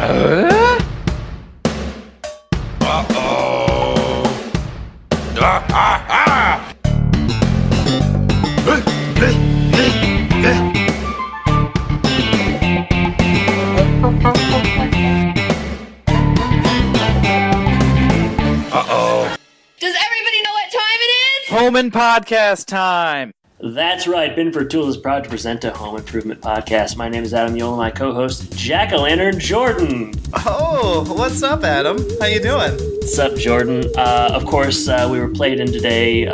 Does everybody know what time it is? Home Impodcast time! That's right. Binford Tools is proud to present a Home Improvement podcast. My name is Adam Yola, my co-host, Jack-O-Lantern Jordan. Oh, what's up, Adam? How you doing? What's up, Jordan? Of course, we were played in today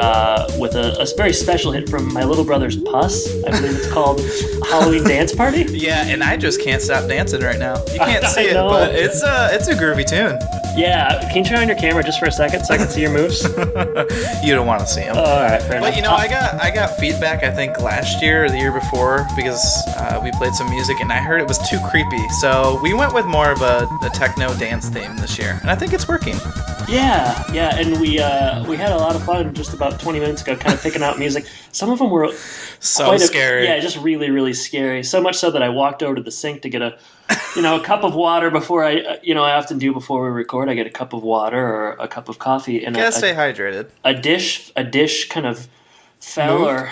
with a very special hit from my little brother's Puss. I believe it's called Halloween Dance Party. Yeah, and I just can't stop dancing right now. You can't see it, but it's a groovy tune. Yeah, can you turn on your camera just for a second so I can see your moves? You don't want to see them. All right, fair enough. But you know, I got feedback, I think, last year or the year before, because we played some music and I heard it was too creepy. So we went with more of a techno dance theme this year, and I think it's working. Yeah, and we had a lot of fun just about 20 minutes ago, kind of picking out music. Some of them were so scary. Yeah, just really, really scary. So much so that I walked over to the sink to get a cup of water before I often do before we record. I get a cup of water or a cup of coffee, and gotta stay hydrated. A dish kind of fell or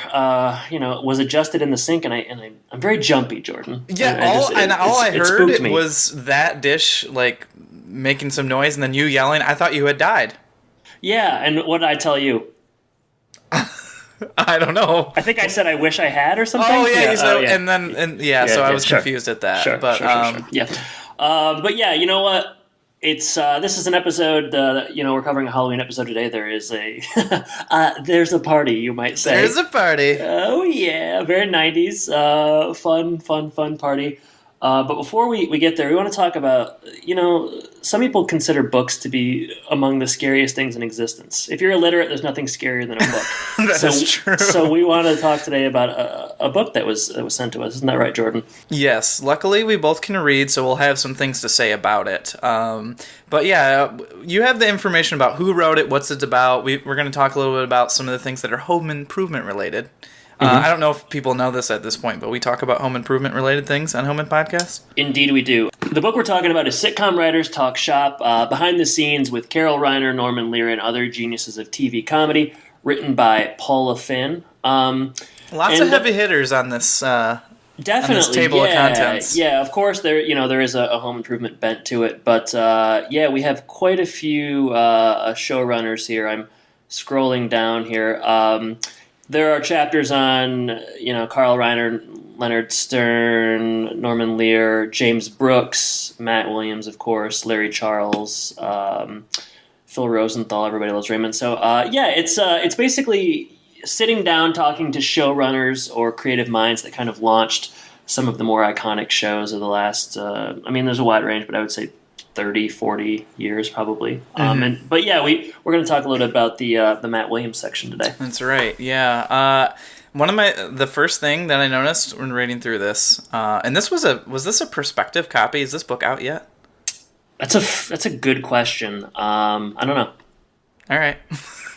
was adjusted in the sink, and I'm very jumpy, Jordan. Yeah, all I heard was that dish like making some noise and then you yelling. I thought you had died. Yeah, and what did I tell you? I don't know. I think I said I wish I had or something. Oh yeah, so I was confused at that. Sure. Yeah. But yeah, you know what? It's this is an episode. We're covering a Halloween episode today. There is there's a party, you might say. There's a party. Oh yeah, very 90s. Fun party. But before we get there, we want to talk about, some people consider books to be among the scariest things in existence. If you're illiterate, there's nothing scarier than a book. That's true. So we want to talk today about a book that was sent to us. Isn't that right, Jordan? Yes. Luckily, we both can read, so we'll have some things to say about it. But yeah, you have the information about who wrote it, what's it about. We're going to talk a little bit about some of the things that are home improvement related. I don't know if people know this at this point, but we talk about home improvement related things on Home Impodcast. Indeed we do. The book we're talking about is Sitcom Writers Talk Shop, behind the scenes with Carol Reiner, Norman Lear, and other geniuses of TV comedy, written by Paula Finn. Lots of heavy hitters on this definitely, on this table of contents. Yeah, of course there is a home improvement bent to it, but we have quite a few showrunners here. I'm scrolling down here. There are chapters on, Carl Reiner, Leonard Stern, Norman Lear, James Brooks, Matt Williams, of course, Larry Charles, Phil Rosenthal, everybody loves Raymond. So, it's basically sitting down talking to showrunners or creative minds that kind of launched some of the more iconic shows of the last, there's a wide range, but I would say 30, 40 years probably. Mm-hmm. We're going to talk a little bit about the Matt Williams section today. That's right. Yeah. The first thing that I noticed when reading through this, and this was this a perspective copy? Is this book out yet? That's a good question. I don't know. All right.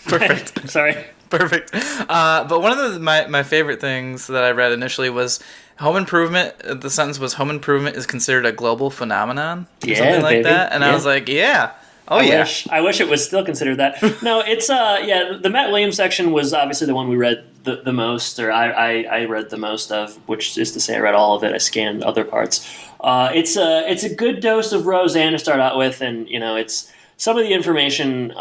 Perfect. Sorry. Perfect. But one of my favorite things that I read initially was home improvement. The sentence was home improvement is considered a global phenomenon. Or something like that. And I was like, yeah. I wish it was still considered that. No, it's the Matt Williams section was obviously the one we read the most, or I read the most of, which is to say I read all of it. I scanned other parts. It's a good dose of Roseanne to start out with, and it's some of the information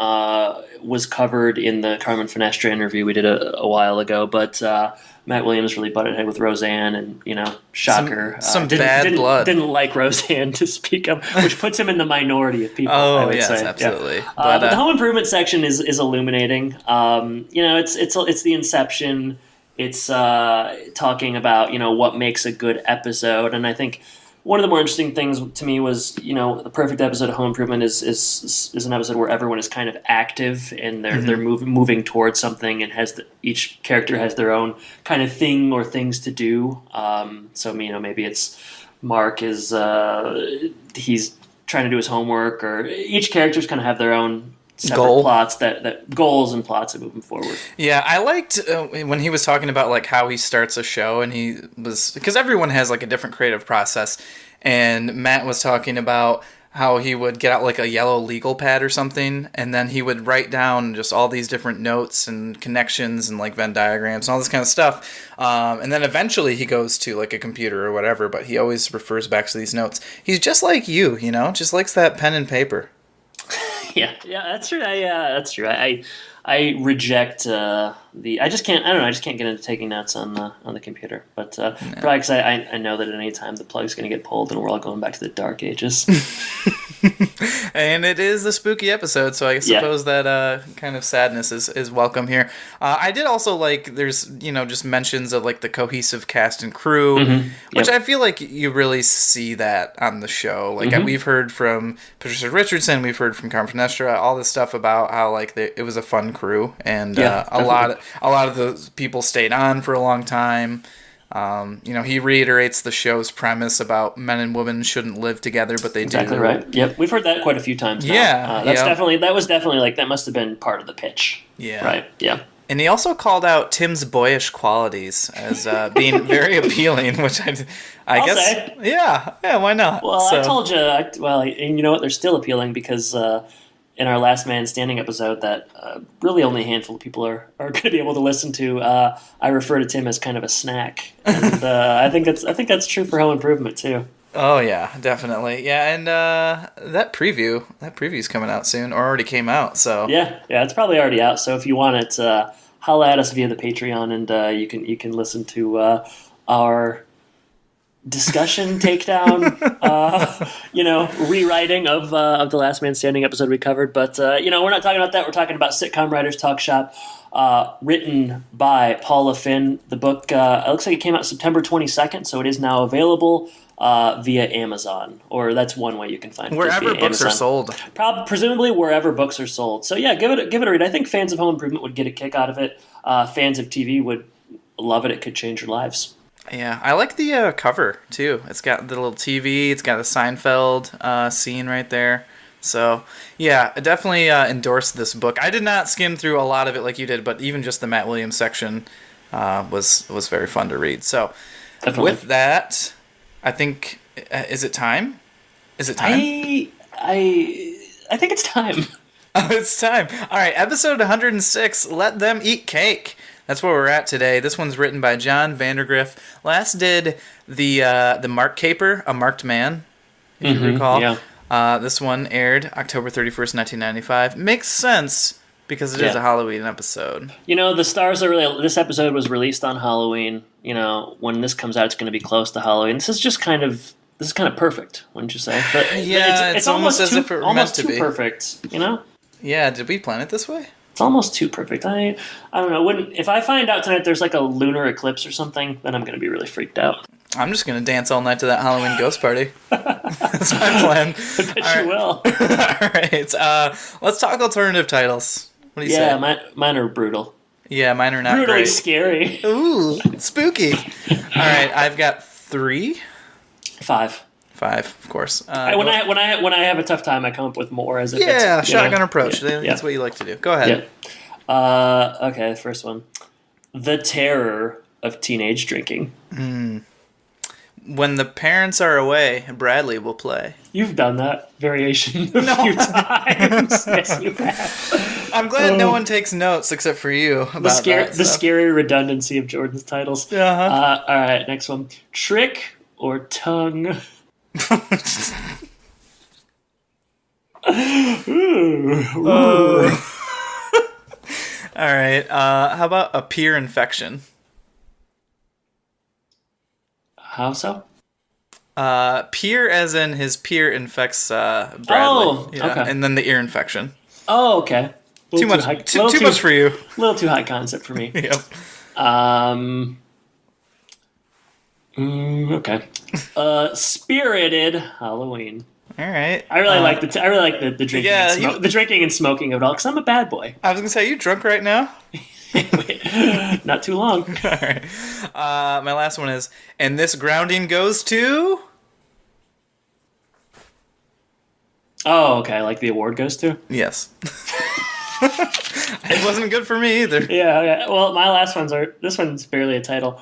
was covered in the Carmen Finestra interview we did a while ago, but Matt Williams really butted head with Roseanne, and shocker, some bad blood. Didn't like Roseanne to speak of, which puts him in the minority of people. Oh, I would yes, say. absolutely. Yeah. But the home improvement section is illuminating. It's the inception. It's talking about what makes a good episode, and I think one of the more interesting things to me was, the perfect episode of Home Improvement is an episode where everyone is kind of active and they're moving towards something, and each character has their own kind of thing or things to do. Maybe it's Mark is he's trying to do his homework, or each character's kind of have their own separate plots that goals and plots that move him forward. Yeah, I liked when he was talking about like how he starts a show, and he was, because everyone has like a different creative process, and Matt was talking about how he would get out like a yellow legal pad or something, and then he would write down just all these different notes and connections and like Venn diagrams and all this kind of stuff. And then eventually he goes to like a computer or whatever, but he always refers back to these notes. He's just like you know, just likes that pen and paper. Yeah, that's true. That's true. I reject I just can't. I don't know. I just can't get into taking notes on the computer. But probably because I know that at any time the plug's going to get pulled and we're all going back to the dark ages. And it is a spooky episode, so I suppose that kind of sadness is welcome here. I did also like, there's, just mentions of like the cohesive cast and crew, which I feel like you really see that on the show. Like we've heard from Patricia Richardson, we've heard from Carmen Finestra, all this stuff about how like it was a fun crew, and a lot of the people stayed on for a long time. He reiterates the show's premise about men and women shouldn't live together, but they do. Exactly right. Yep, we've heard that quite a few times now. Yeah, that was definitely like, that must have been part of the pitch. Yeah. Right. Yeah. And he also called out Tim's boyish qualities as being very appealing, which I guess say. Yeah, why not? Well, I told you. And you know what? They're still appealing because in our Last Man Standing episode that really only a handful of people are going to be able to listen to, I refer to Tim as kind of a snack, and I think that's true for Home Improvement too. Oh yeah, definitely. Yeah, and that preview's coming out soon, or already came out. So yeah, it's probably already out. So if you want it, holla at us via the Patreon, and you can listen to our discussion takedown, rewriting of the Last Man Standing episode we covered. But we're not talking about that. We're talking about Sitcom Writers Talk Shop, written by Paula Finn. The book it looks like it came out September 22nd, so it is now available via Amazon, or that's one way you can find it. Wherever books are sold. Presumably wherever books are sold. So yeah, give it a read. I think fans of Home Improvement would get a kick out of it. Fans of TV would love it. It could change your lives. Yeah, I like the cover, too. It's got the little TV, it's got a Seinfeld scene right there. So, yeah, I definitely endorse this book. I did not skim through a lot of it like you did, but even just the Matt Williams section was very fun to read. So, definitely. With that, I think, is it time? Is it time? I think it's time. Oh, it's time. All right, episode 106, Let Them Eat Cake. That's where we're at today. This one's written by John Vandergriff. Last did the Mark Caper, A Marked Man, if you recall. Yeah. This one aired October 31st, 1995. Makes sense because it is a Halloween episode. The stars are really... This episode was released on Halloween. When this comes out, it's going to be close to Halloween. This is kind of perfect, wouldn't you say? But it's almost as if it were meant to be. Perfect, Yeah, did we plan it this way? It's almost too perfect. I don't know. If I find out tonight there's like a lunar eclipse or something, then I'm going to be really freaked out. I'm just going to dance all night to that Halloween ghost party. That's my plan. I bet you will. All right. Let's talk alternative titles. What do you say? Yeah, mine are brutal. Yeah, mine are not brutally great. Scary. Ooh, spooky. All right, I've got 3. 5. 5, of course. When I have a tough time, I come up with more as if it's, shotgun approach. That's what you like to do. Go ahead. Yeah. Okay, first one. The terror of teenage drinking. When the parents are away, Bradley will play. You've done that variation a few times. Yes, you have. I'm glad no one takes notes except for you about the scary redundancy of Jordan's titles. Uh-huh. All right, next one. Trick or tongue? All right. How about a peer infection? How so? Peer as in his peer infects Bradley. Oh, okay. And then the ear infection. Oh, okay. Too much for you. A little too high concept for me. Yep. Okay. Spirited Halloween. All right. I really like the drinking. Yeah, the drinking and smoking of it all because I'm a bad boy. I was gonna say, are you drunk right now? Not too long. All right. My last one is, and this grounding goes to. Oh, okay. Like the award goes to. Yes. It wasn't good for me either. Yeah, okay. Well, my last ones are... This one's barely a title.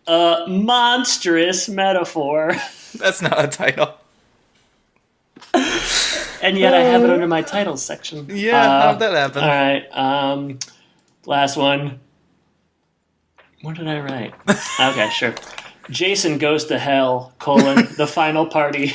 Monstrous metaphor. That's not a title. And yet I have it under my titles section. Yeah, how'd that happen? All right. Last one. What did I write? Okay, sure. Jason Goes to Hell, the final party.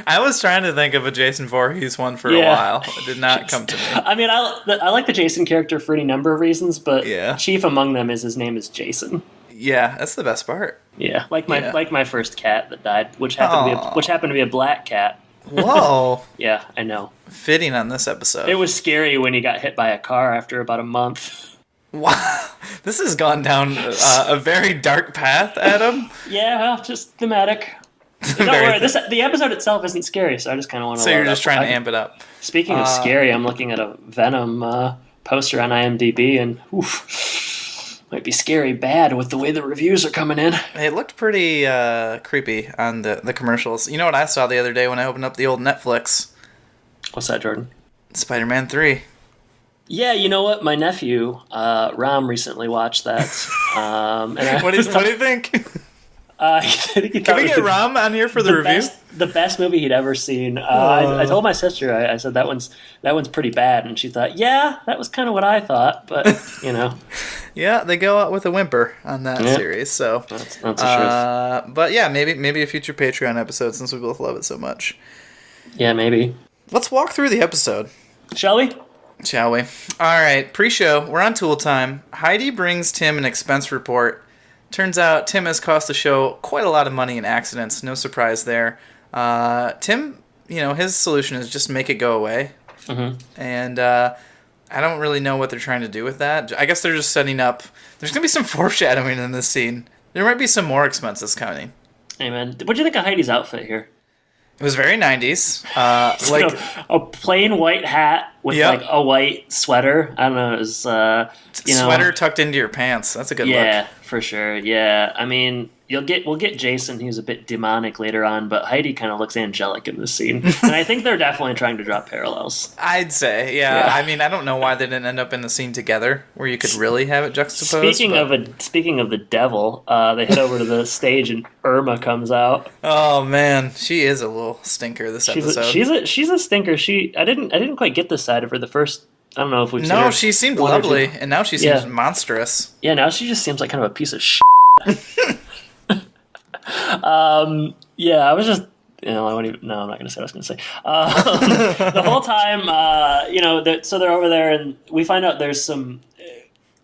I was trying to think of a Jason Voorhees one for a while. It did not come to me. I mean, I like the Jason character for any number of reasons, but Yeah. chief among them is his name is Jason. Yeah, that's the best part. Yeah, like my first cat that died, which happened to be a black cat. Whoa. Yeah, I know. Fitting on this episode. It was scary when he got hit by a car after about a month. Wow. This has gone down a very dark path, Adam. Yeah, well, just thematic. Don't worry, the episode itself isn't scary, so I just kind of want to. So you're just trying to amp it up. Speaking of scary, I'm looking at a Venom poster on IMDb, and might be scary bad with the way the reviews are coming in. It looked pretty creepy on the commercials. You know what I saw the other day when I opened up the old Netflix? What's that, Jordan? Spider-Man 3. Yeah, you know what? My nephew, Ram, recently watched that. And What do you think? Can Can we get Ram on here for the review? The best movie he'd ever seen. I told my sister, I said that one's pretty bad, and she thought, yeah, that was kind of what I thought, but Yeah, they go out with a whimper on that series. So that's the truth. But yeah, maybe a future Patreon episode since we both love it so much. Yeah, maybe. Let's walk through the episode, shall we? All right, pre-show, we're on Tool Time. Heidi brings Tim an expense report. Turns out Tim has cost the show quite a lot of money in accidents. No surprise there. Tim, his solution is just make it go away. Mm-hmm. And I don't really know what they're trying to do with that. I guess they're just setting up... There's going to be some foreshadowing in this scene. There might be some more expenses coming. Hey, man. What do you think of Heidi's outfit here? It was very 90s. A plain white hat with a white sweater. I don't know. It was sweater tucked into your pants. That's a good look. Yeah, for sure. Yeah, I mean, we'll get Jason, who's a bit demonic later on, but Heidi kind of looks angelic in this scene, and I think they're definitely trying to draw parallels. I'd say, yeah. I mean, I don't know why they didn't end up in the scene together where you could really have it juxtaposed. Speaking of the devil, they head over to the stage and Irma comes out. Oh man, she is a little stinker this episode. She's a stinker. I didn't quite get this side of her the first. I don't know if we've seen her. No, she seemed lovely, and now she seems monstrous. Yeah, now she just seems like kind of a piece of shit. Yeah, I was just, I won't even, no, I'm not going to say what I was going to say. The whole time, so they're over there, and we find out there's some,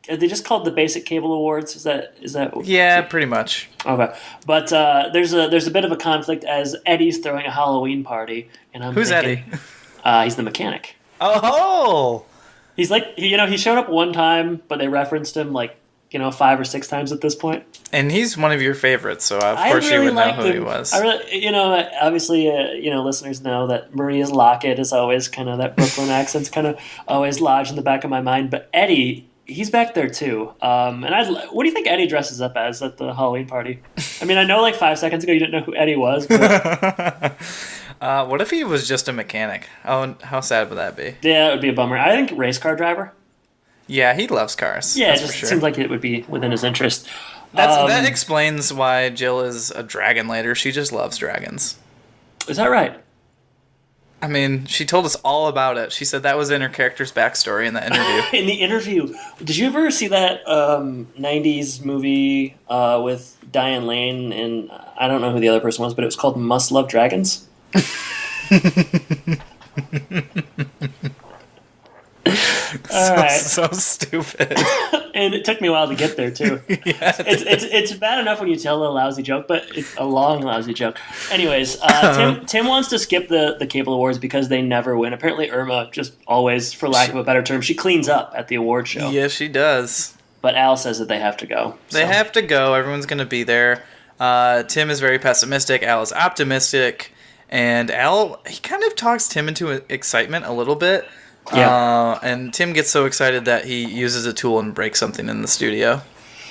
are they just called the Basic Cable Awards? Is that? Yeah, pretty much. Okay, but there's a bit of a conflict as Eddie's throwing a Halloween party, and Who's Eddie? He's the mechanic. Oh! He's like, he showed up one time, but they referenced him like, 5 or 6 times at this point. And he's one of your favorites, so of course you would know who he was. I really, obviously, listeners know that Maria's locket is always kind of that Brooklyn accent's kind of always lodged in the back of my mind. But Eddie, he's back there too. And what do you think Eddie dresses up as at the Halloween party? I mean, I know like 5 seconds ago you didn't know who Eddie was. But... what if he was just a mechanic? Oh, how sad would that be? Yeah, it would be a bummer. I think race car driver. Yeah, he loves cars. Yeah, it just seems like it would be within his interest. That explains why Jill is a dragon later. She just loves dragons. Is that right? I mean, she told us all about it. She said that was in her character's backstory in the interview. In the interview. Did you ever see that 90s movie with Diane Lane and I don't know who the other person was, but it was called Must Love Dragons? So stupid. And it took me a while to get there too. Yeah, it's bad enough when you tell a lousy joke, but it's a long lousy joke. Anyways, Tim wants to skip the Cable Awards because they never win. Apparently Irma just always, for lack of a better term, she cleans up at the award show. Yeah, she does. But Al says that they have to go. They have to go. Everyone's going to be there. Tim is very pessimistic. Al is optimistic. And Al, he kind of talks Tim into excitement a little bit. Yeah. And Tim gets so excited that he uses a tool and breaks something in the studio.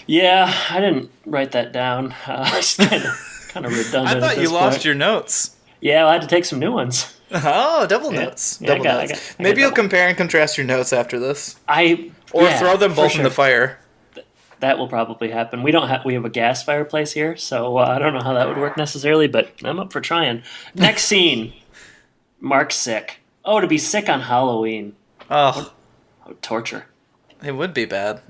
Yeah, I didn't write that down. It's kind of redundant. I thought you lost your notes. Yeah, I had to take some new ones. Oh, double notes. Yeah, Double notes. Maybe you'll compare and contrast your notes after this. Throw them both in the fire. That will probably happen. We have a gas fireplace here, so I don't know how that would work necessarily, but I'm up for trying. Next scene. Mark's sick. Oh, to be sick on Halloween. Oh. Torture. It would be bad.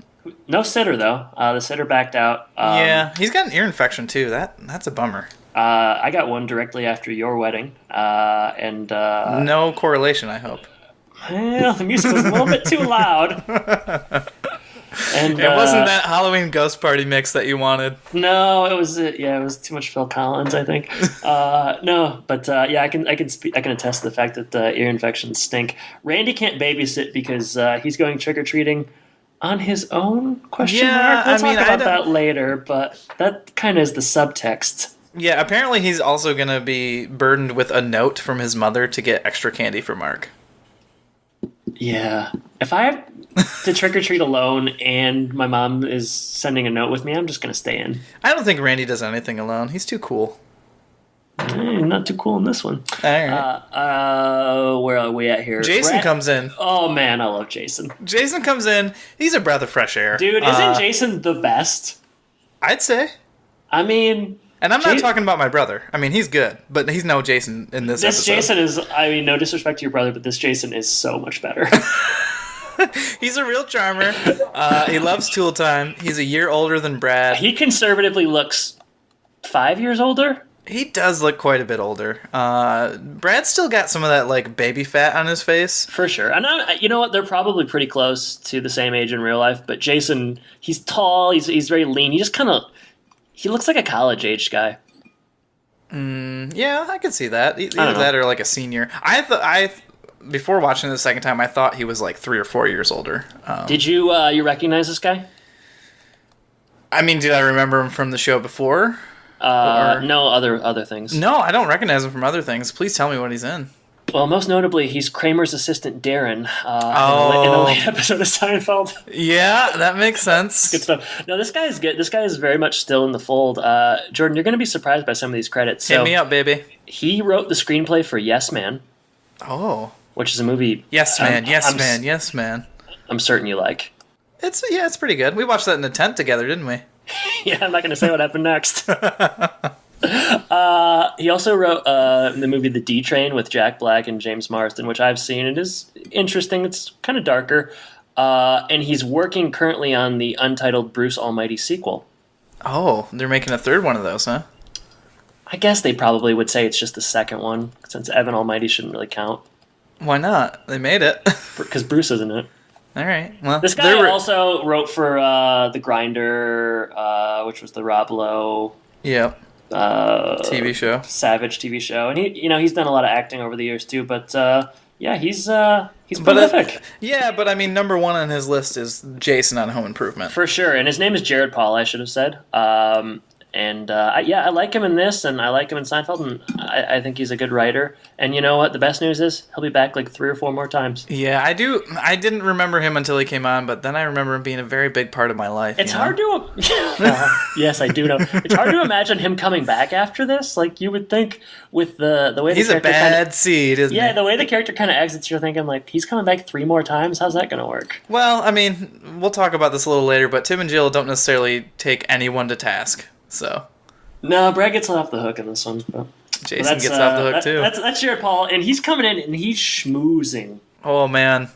No sitter, though. The sitter backed out. Yeah, he's got an ear infection, too. That's a bummer. I got one directly after your wedding, and no correlation, I hope. Well, the music was a little bit too loud. And it wasn't that Halloween ghost party mix that you wanted. No, it was too much Phil Collins, I think. No, but I can attest to the fact that ear infections stink. Randy can't babysit because he's going trick or treating on his own? Question mark. We'll talk about that later, but that kind of is the subtext. Yeah, apparently he's also going to be burdened with a note from his mother to get extra candy for Mark. Yeah. If I have to trick-or-treat alone and my mom is sending a note with me, I'm just going to stay in. I don't think Randy does anything alone. He's too cool. Not too cool in this one. All right. Where are we at here? Jason comes in. Oh, man, I love Jason. Jason comes in. He's a breath of fresh air. Dude, isn't Jason the best? I'd say. I mean... And I'm not talking about my brother. I mean, he's good, but he's no Jason in this episode. This Jason is, I mean, no disrespect to your brother, but this Jason is so much better. He's a real charmer. He loves tool time. He's a year older than Brad. He conservatively looks 5 years older. He does look quite a bit older. Brad's still got some of that, like, baby fat on his face. For sure. And you know what? They're probably pretty close to the same age in real life, but Jason, he's tall, he's very lean. He just kind of... He looks like a college-aged guy. Yeah, I could see that. Either that or like a senior. Before watching it the second time, I thought he was like 3 or 4 years older. Did you recognize this guy? I mean, did I remember him from the show before? No, other things. No, I don't recognize him from other things. Please tell me what he's in. Well, most notably, he's Kramer's assistant, Darren, in a late episode of Seinfeld. Yeah, that makes sense. Good stuff. No, this guy is good. This guy is very much still in the fold. Jordan, you're going to be surprised by some of these credits. Hit me up, baby. He wrote the screenplay for Yes Man. Oh. Which is a movie... Yes Man, Yes Man. I'm certain you like. It's pretty good. We watched that in a tent together, didn't we? Yeah, I'm not going to say what happened next. He also wrote the movie The D Train with Jack Black and James Marsden, which I've seen. It is interesting. It's kind of darker. And he's working currently on the untitled Bruce Almighty sequel. Oh, they're making a third one of those, huh? I guess they probably would say it's just the second one, since Evan Almighty shouldn't really count. Why not? They made it. Because Bruce isn't it. All right. Well, this guy also wrote for The Grinder, which was the Rob Lowe... Yep. TV show, Savage TV show, and he's done a lot of acting over the years too. But he's prolific. But I mean, number one on his list is Jason on Home Improvement for sure, and his name is Jared Paul. I should have said. I like him in this, and I like him in Seinfeld, and I think he's a good writer. And you know what? The best news is he'll be back like 3 or 4 more times. Yeah, I do. I didn't remember him until he came on, but then I remember him being a very big part of my life. It's hard to... yes, I do know. It's hard to imagine him coming back after this. Like, you would think with the way he's a bad seed, isn't he? Yeah, the way the character kind of exits, you're thinking, like, he's coming back 3 more times? How's that going to work? Well, I mean, we'll talk about this a little later, but Tim and Jill don't necessarily take anyone to task, so... No, Brad gets off the hook in this one. Jason gets off the hook too. That's Jared Paul, and he's coming in and he's schmoozing. Oh man,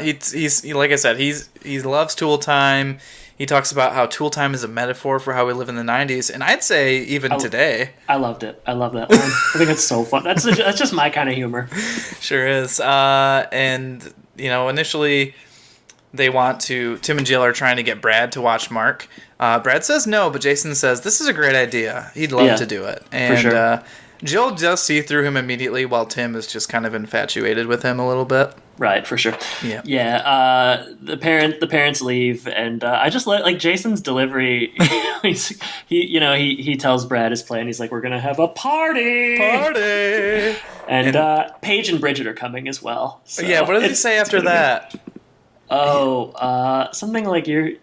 he's like I said, he loves tool time. He talks about how tool time is a metaphor for how we live in the '90s, and I'd say even today. I loved it. I love that line. I think it's so fun. That's just my kind of humor. Sure is. And initially. Tim and Jill are trying to get Brad to watch Mark. Brad says no, but Jason says, this is a great idea. He'd love to do it. And for sure. Jill does see through him immediately, while Tim is just kind of infatuated with him a little bit. Right, for sure. Yeah. Yeah. The parents leave, and I just like Jason's delivery. He tells Brad his plan. He's like, we're gonna have a party. And Paige and Bridget are coming as well. So yeah. What does he say after that? Something like you're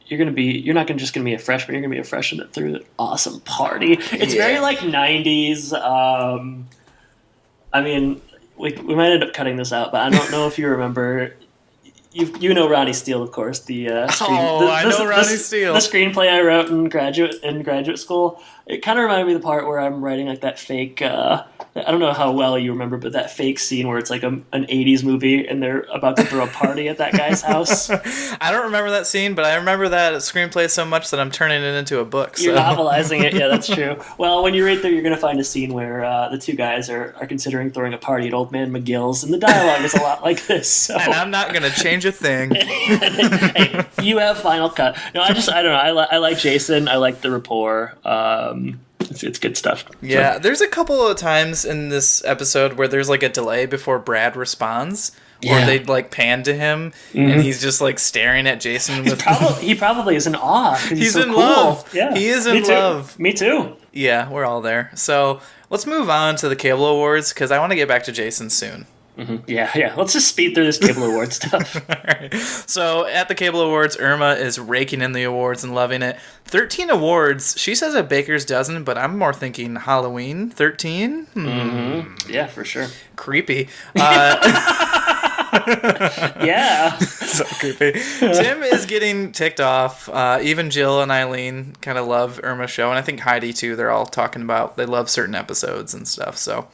not just gonna be a freshman. You're gonna be a freshman that threw an awesome party. It's very like '90s. I mean, we might end up cutting this out, but I don't know if you remember. You know Ronnie Steele, of course. The I know Ronnie Steele. The screenplay I wrote in graduate school. It kind of reminded me of the part where I'm writing like that fake. I don't know how well you remember, but that fake scene where it's like an '80s movie and they're about to throw a party at that guy's house. I don't remember that scene, but I remember that screenplay so much that I'm turning it into a book. So. You're novelizing it, yeah, that's true. Well, when you read through, you're going to find a scene where the two guys are considering throwing a party at Old Man McGill's, and the dialogue is a lot like this. So. And I'm not going to change a thing. Hey, you have final cut. No, I don't know. I like Jason. I like the rapport. It's good stuff. Yeah, there's a couple of times in this episode where there's like a delay before Brad responds, or they like pan to him, and he's just like staring at Jason. He probably is in awe. He's so in cool. love. Yeah, he is in love. Me too. Yeah, we're all there. So let's move on to the Cable Awards because I want to get back to Jason soon. Mm-hmm. Yeah. Let's just speed through this Cable Awards stuff. All right. So at the Cable Awards, Irma is raking in the awards and loving it. 13 awards. She says a baker's dozen, but I'm more thinking Halloween. 13? Mm-hmm. Yeah, for sure. Creepy. Yeah. So creepy. Tim is getting ticked off. Even Jill and Eileen kind of love Irma's show, and I think Heidi too. They're all talking about they love certain episodes and stuff. So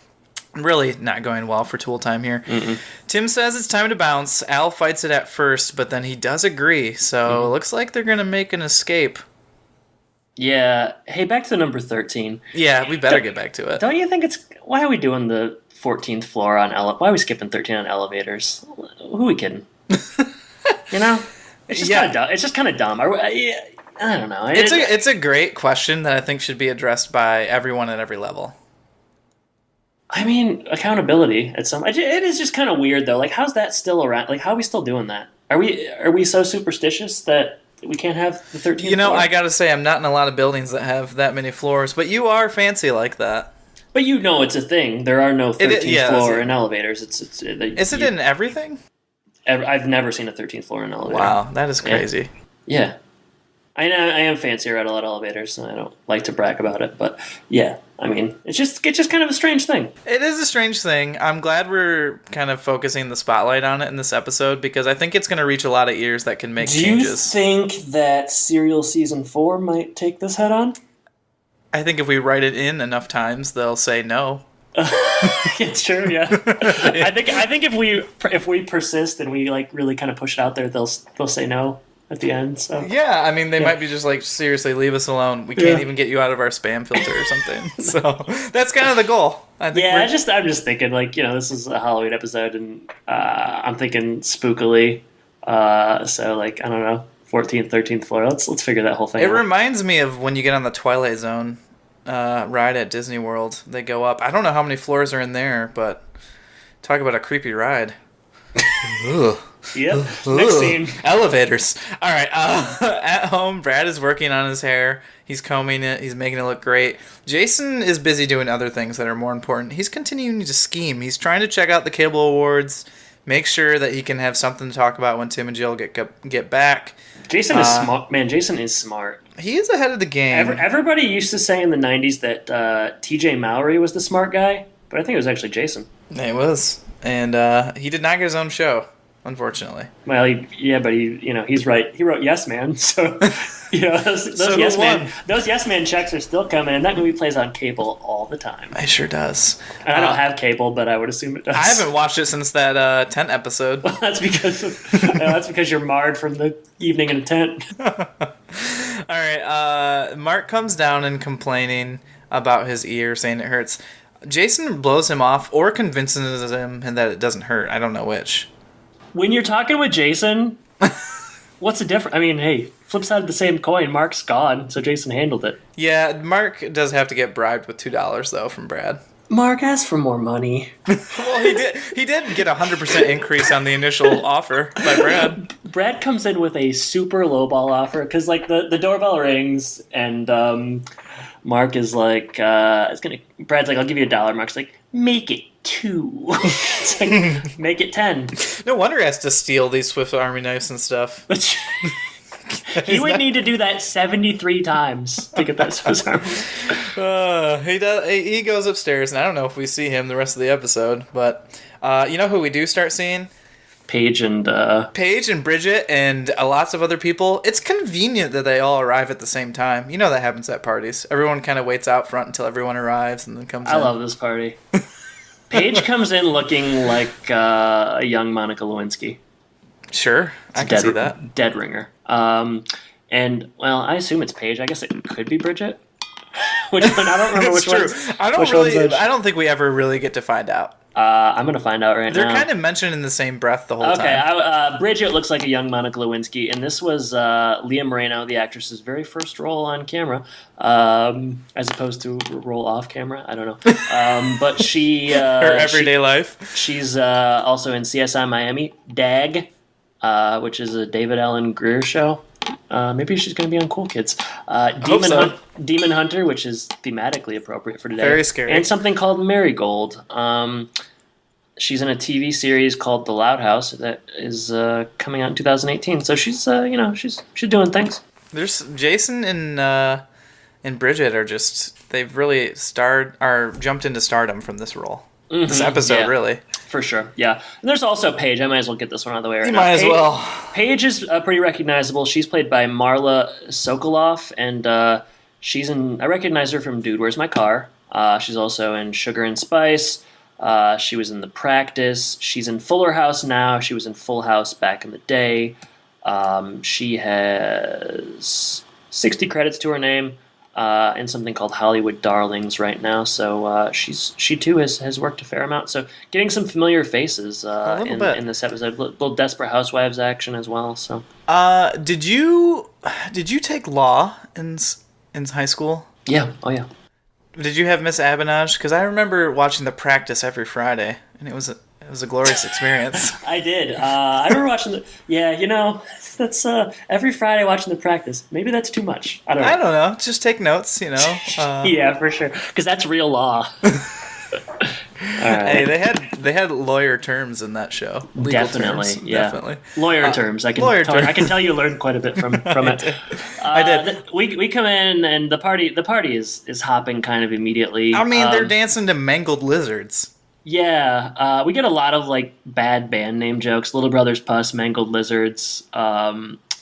really not going well for Tool Time here. Mm-mm. Tim says it's time to bounce. Al fights it at first, but then he does agree. So it looks like they're going to make an escape. Yeah. Hey, back to number 13. Yeah, we better get back to it. Don't you think it's... Why are we doing the 14th floor on... Why are we skipping 13 on elevators? Who are we kidding? You know? It's just kind of dumb. It's just kind of dumb. I don't know. It's a great question that I think should be addressed by everyone at every level. I mean, accountability at some... It is just kind of weird, though. Like, how's that still around? Like, how are we still doing that? Are we so superstitious that we can't have the 13th floor? I gotta say, I'm not in a lot of buildings that have that many floors, but you are fancy like that. But you know it's a thing. There are no 13th floor in elevators. Is it in everything? I've never seen a 13th floor in an elevator. Wow, that is crazy. Yeah. I am fancier at a lot of elevators, and I don't like to brag about it, but yeah, I mean, it's just kind of a strange thing. It is a strange thing. I'm glad we're kind of focusing the spotlight on it in this episode, because I think it's going to reach a lot of ears that can make changes. Do you think that Serial Season 4 might take this head on? I think if we write it in enough times, they'll say no. It's true, yeah. I think if we persist and we like really kind of push it out there, they'll say no at the end. So yeah, I mean, they might be just like, seriously, leave us alone. We can't even get you out of our spam filter or something. So that's kind of the goal. I'm just thinking, like, this is a Halloween episode, and I'm thinking spookily. So like, I don't know, 14th, 13th floor. Let's figure that whole thing out. It reminds me of when you get on the Twilight Zone ride at Disney World. They go up. I don't know how many floors are in there, but talk about a creepy ride. Ugh. Yep. Next scene. Elevators. All right. At home, Brad is working on his hair. He's combing it. He's making it look great. Jason is busy doing other things that are more important. He's continuing to scheme. He's trying to check out the Cable Awards, make sure that he can have something to talk about when Tim and Jill get back. Jason is smart. Man, Jason is smart. He is ahead of the game. Everybody used to say in the 90s that T.J. Mallory was the smart guy, but I think it was actually Jason. It was. And he did not get his own show, unfortunately. Well, but he's right. He wrote Yes Man, so those Yes Man checks are still coming, and that movie plays on cable all the time. It sure does. And I don't have cable, but I would assume it does. I haven't watched it since that tent episode. Well, that's because you're marred from the evening in a tent. All right. Mark comes down and complaining about his ear, saying it hurts. Jason blows him off or convinces him that it doesn't hurt. I don't know which. When you're talking with Jason, what's the difference? I mean, hey, flip side of the same coin. Mark's gone, so Jason handled it. Yeah, Mark does have to get bribed with $2, though, from Brad. Mark asked for more money. Well, he did get a 100% increase on the initial offer by Brad. Brad comes in with a super lowball offer, because like the doorbell rings, and Mark is like, Brad's like, I'll give you $1. Mark's like, make it 2. It's like, make it 10. No wonder he has to steal these Swiss Army knives and stuff. He would need to do that 73 times to get that Swiss Army. He does. He goes upstairs, and I don't know if we see him the rest of the episode, but you know who we do start seeing? Paige and Bridget and lots of other people. It's convenient that they all arrive at the same time. You know that happens at parties. Everyone kind of waits out front until everyone arrives and then comes in. I love this party. Paige comes in looking like a young Monica Lewinsky. Sure, I can see that. Dead ringer. And, well, I assume it's Paige. I guess it could be Bridget. Which one? I don't remember which one. I don't think we ever really get to find out. I'm going to find out right now. They're kind of mentioned in the same breath the whole time. Okay, Bridget looks like a young Monica Lewinsky, and this was Leah Moreno, the actress's very first role on camera, as opposed to role off camera. I don't know. But she... her everyday life. She's also in CSI Miami, DAG, which is a David Allen Greer show. Maybe she's going to be on Cool Kids. Demon Hunter, which is thematically appropriate for today. Very scary. And something called Marigold. She's in a TV series called The Loud House that is coming out in 2018. So she's she's doing things. There's Jason and Bridget are just they've really jumped into stardom from this role. Mm-hmm, this episode, really. For sure, yeah. And there's also Paige. I might as well get this one out of the way right now. Might as well. Paige is pretty recognizable. She's played by Marla Sokoloff, and she's in. I recognize her from Dude, Where's My Car? She's also in Sugar and Spice. She was in The Practice. She's in Fuller House now. She was in Full House back in the day. She has 60 credits to her name. In something called Hollywood Darlings right now, so she too has worked a fair amount. So getting some familiar faces in this episode, little Desperate Housewives action as well. So, did you take law in high school? Yeah. Oh yeah. Did you have Miss Abinage? Because I remember watching The Practice every Friday, and it was a glorious experience. I did. I remember watching that's every Friday watching The Practice. Maybe that's too much. I don't know. Just take notes, Yeah, for sure. Because that's real law. All right. Hey, they had lawyer terms in that show. Legal definitely, terms, yeah. Definitely. Lawyer terms. I can tell you learned quite a bit from it. I did. We come in and the party is hopping kind of immediately. I mean, they're dancing to Mangled Lizards. Yeah, we get a lot of bad band name jokes. Little Brothers Puss, Mangled Lizards.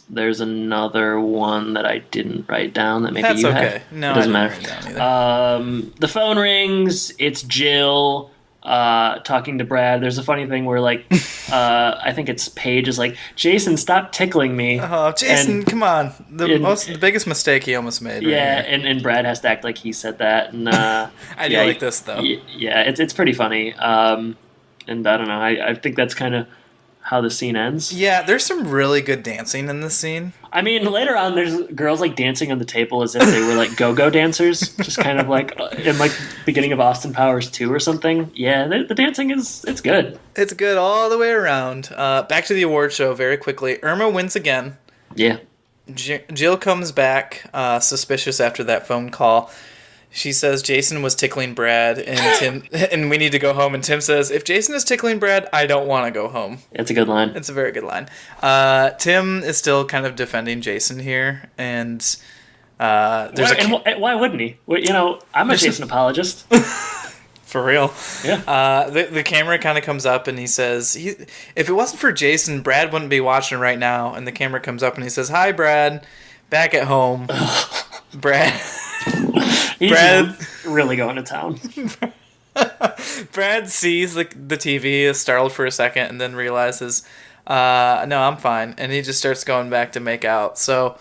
There's another one that I didn't write down that maybe That's you okay. have. No, it doesn't I matter. didn't write down either. The phone rings. It's Jill talking to Brad. There's a funny thing where I think it's Paige is like, Jason, stop tickling me. Oh, Jason, come on! The biggest mistake he almost made. Yeah, and Brad has to act like he said that. And I do like this though. Yeah, it's pretty funny. And I don't know. I think that's kind of how the scene ends. Yeah, there's some really good dancing in this scene. I mean, later on, there's girls dancing on the table as if they were go-go dancers, just kind of in beginning of Austin Powers 2 or something. Yeah, the dancing it's good. It's good all the way around. Back to the award show very quickly. Irma wins again. Yeah. Jill comes back suspicious after that phone call. She says Jason was tickling Brad, and Tim, and we need to go home. And Tim says, if Jason is tickling Brad, I don't want to go home. It's a good line. It's a very good line. Tim is still kind of defending Jason here, and why wouldn't he? Well, I'm a Jason apologist. For real. Yeah. The camera kind of comes up, and he says, if it wasn't for Jason, Brad wouldn't be watching right now. And the camera comes up, and he says, hi, Brad. Back at home. Brad... He's really going to town. Brad sees the TV, is startled for a second, and then realizes, no, I'm fine. And he just starts going back to make out. So,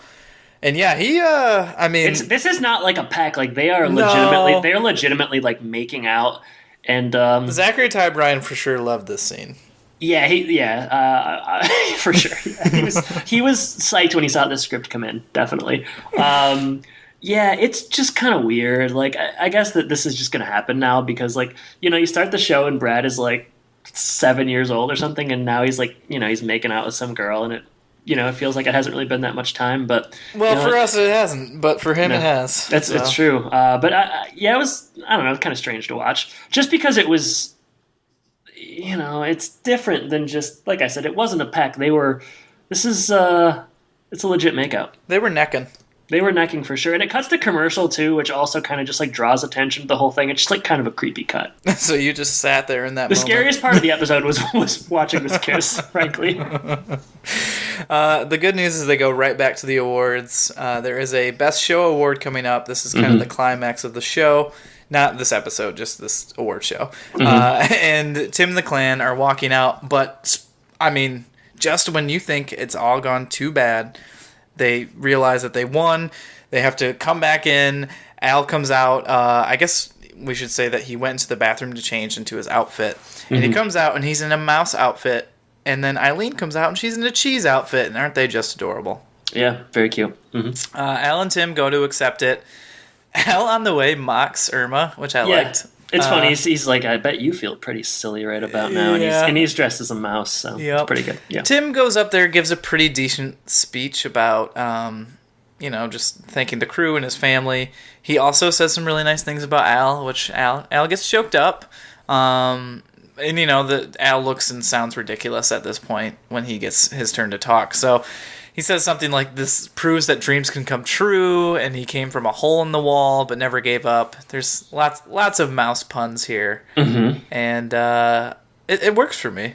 and yeah, this is not like a pack. They are legitimately making out. And Zachary Ty Bryan for sure loved this scene. Yeah, for sure. He was psyched when he saw the script come in, definitely. Yeah, it's just kind of weird. I guess that this is just going to happen now because, you start the show and Brad is 7 years old or something, and now he's he's making out with some girl, and it feels like it hasn't really been that much time. But for us it hasn't, but for him it has. It's true. But it was, I don't know, kind of strange to watch, just because it was, it's different than just, like I said, it wasn't a pack. This is It's a legit makeout. They were necking. They were necking for sure. And it cuts to commercial, too, which also kind of just, like, draws attention to the whole thing. It's just, like, kind of a creepy cut. So you just sat there in that moment. The scariest part of the episode was watching this kiss, frankly. The good news is they go right back to the awards. There is a Best Show award coming up. This is kind of the climax of the show. Not this episode, just this award show. And Tim and the clan are walking out. But, I mean, just when you think it's all gone too bad, they realize that they won. They have to come back in. Al comes out. I guess we should say that he went into the bathroom to change into his outfit. And he comes out, and he's in a mouse outfit. And then Eileen comes out, and she's in a cheese outfit. And aren't they just adorable? Yeah, very cute. Al and Tim go to accept it. Al on the way mocks Irma, which I liked. It's funny. He's like, I bet you feel pretty silly right about now. And he's dressed as a mouse, so it's pretty good. Yeah. Tim goes up there, gives a pretty decent speech about, just thanking the crew and his family. He also says some really nice things about Al, which Al gets choked up. And, Al looks and sounds ridiculous at this point when he gets his turn to talk. So he says something like, this proves that dreams can come true, and he came from a hole in the wall but never gave up. There's lots of mouse puns here, and it works for me.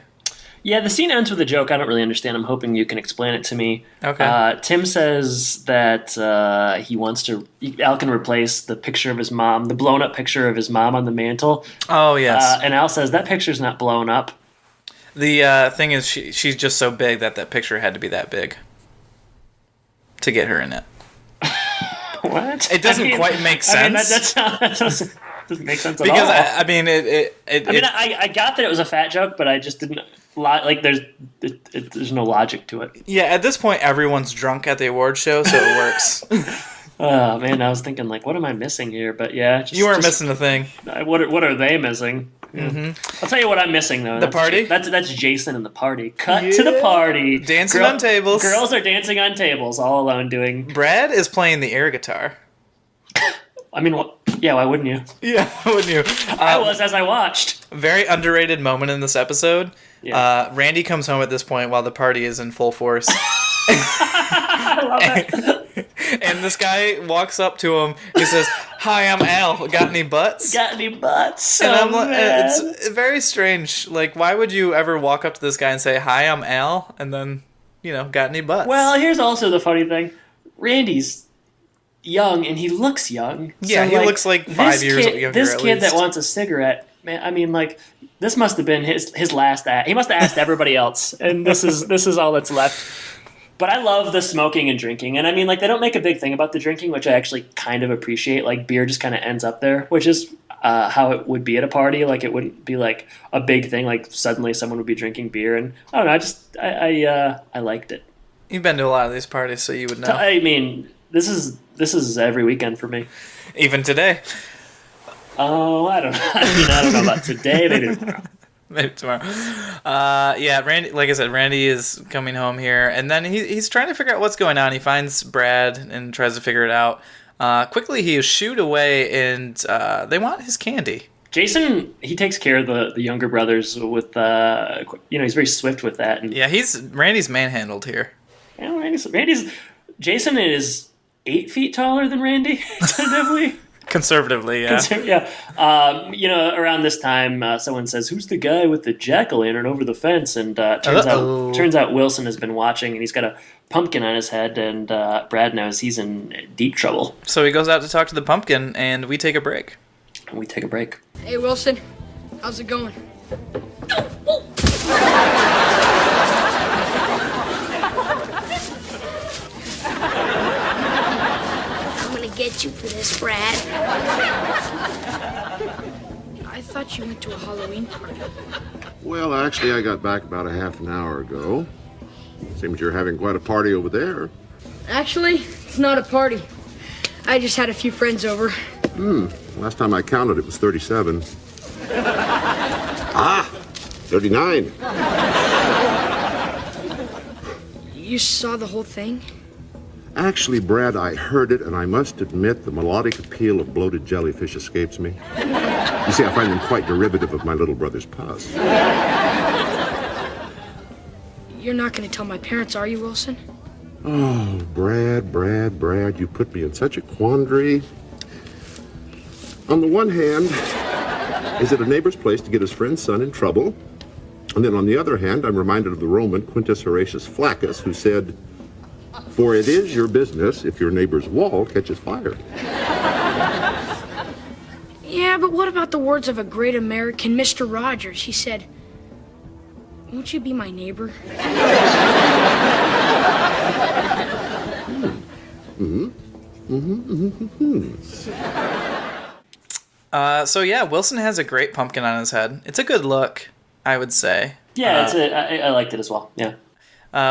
Yeah, the scene ends with a joke I don't really understand. I'm hoping you can explain it to me. Okay. Tim says that Al can replace the picture of his mom, the blown-up picture of his mom on the mantle. Oh, yes. And Al says, that picture's not blown up. The thing is, she's just so big that picture had to be that big to get her in it. What? It doesn't quite make sense. That doesn't make sense at all. Because I got that it was a fat joke, but I just didn't like. There's no logic to it. Yeah, at this point, everyone's drunk at the award show, so it works. Oh man, I was thinking like, what am I missing here? But yeah, you weren't missing a thing. What are they missing? Yeah. I'll tell you what I'm missing though. The party? That's Jason and the party. Cut to the party. Dancing on tables. Girls are dancing on tables, all alone doing. Brad is playing the air guitar. I mean, yeah, why wouldn't you? Yeah, why wouldn't you? I was as I watched. Very underrated moment in this episode. Yeah. Randy comes home at this point while the party is in full force. I love that. And this guy walks up to him. He says, "Hi, I'm Al. Got any butts?" Got any butts? And I'm like, it's very strange. Like, why would you ever walk up to this guy and say, "Hi, I'm Al," and then, got any butts? Well, here's also the funny thing. Randy's young, and he looks young. Yeah, so, he looks like 5 years younger. This kid that wants a cigarette, man. I mean, like, this must have been his last act. He must have asked everybody else, and this is all that's left. But I love the smoking and drinking, and I mean, like, they don't make a big thing about the drinking, which I actually kind of appreciate. Like, beer just kind of ends up there, which is how it would be at a party. Like, it wouldn't be like a big thing. Like, suddenly someone would be drinking beer, and I don't know. I liked it. You've been to a lot of these parties, so you would know. I mean, this is every weekend for me. Even today. Oh, I don't know. I don't know about today. Maybe tomorrow. Maybe tomorrow. Yeah, Randy. Like I said, Randy is coming home here, and then he's trying to figure out what's going on. He finds Brad and tries to figure it out. Quickly, he is shooed away, and they want his candy. Jason, he takes care of the younger brothers with, he's very swift with that. And, yeah, Randy's manhandled here. Yeah, Jason is 8 feet taller than Randy, tentatively. Conservatively, yeah. Around this time, someone says, "Who's the guy with the jack-o'-lantern over the fence?" And turns out Wilson has been watching, and he's got a pumpkin on his head, and Brad knows he's in deep trouble. So he goes out to talk to the pumpkin, and we take a break. Hey, Wilson. How's it going? Get you for this, Brad. I thought you went to a Halloween party. Well, actually, I got back about a half an hour ago. Seems you're having quite a party over there. Actually, it's not a party. I just had a few friends over. Last time I counted, it was 37. 39. You saw the whole thing? Actually, Brad, I heard it, and I must admit the melodic appeal of bloated jellyfish escapes me. You see, I find them quite derivative of my little brother's pus. You're not going to tell my parents, are you, Wilson? Oh, Brad, you put me in such a quandary. On the one hand, is it a neighbor's place to get his friend's son in trouble? And then on the other hand, I'm reminded of the Roman Quintus Horatius Flaccus, who said, "For it is your business if your neighbor's wall catches fire." Yeah, but what about the words of a great American, Mr. Rogers? He said, "Won't you be my neighbor?" So yeah, Wilson has a great pumpkin on his head. It's a good look, I would say. Yeah, I liked it as well. Yeah.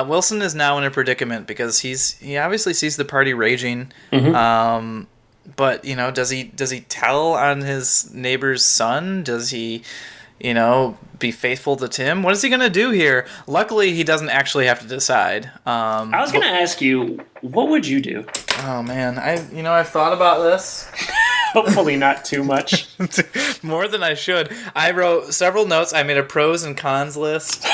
Wilson is now in a predicament because he obviously sees the party raging. Mm-hmm. But does he tell on his neighbor's son? Does he, be faithful to Tim? What is he gonna do here? Luckily, he doesn't actually have to decide. I was gonna ask you, what would you do? Oh man, I've thought about this. Hopefully not too much. More than I should. I wrote several notes. I made a pros and cons list.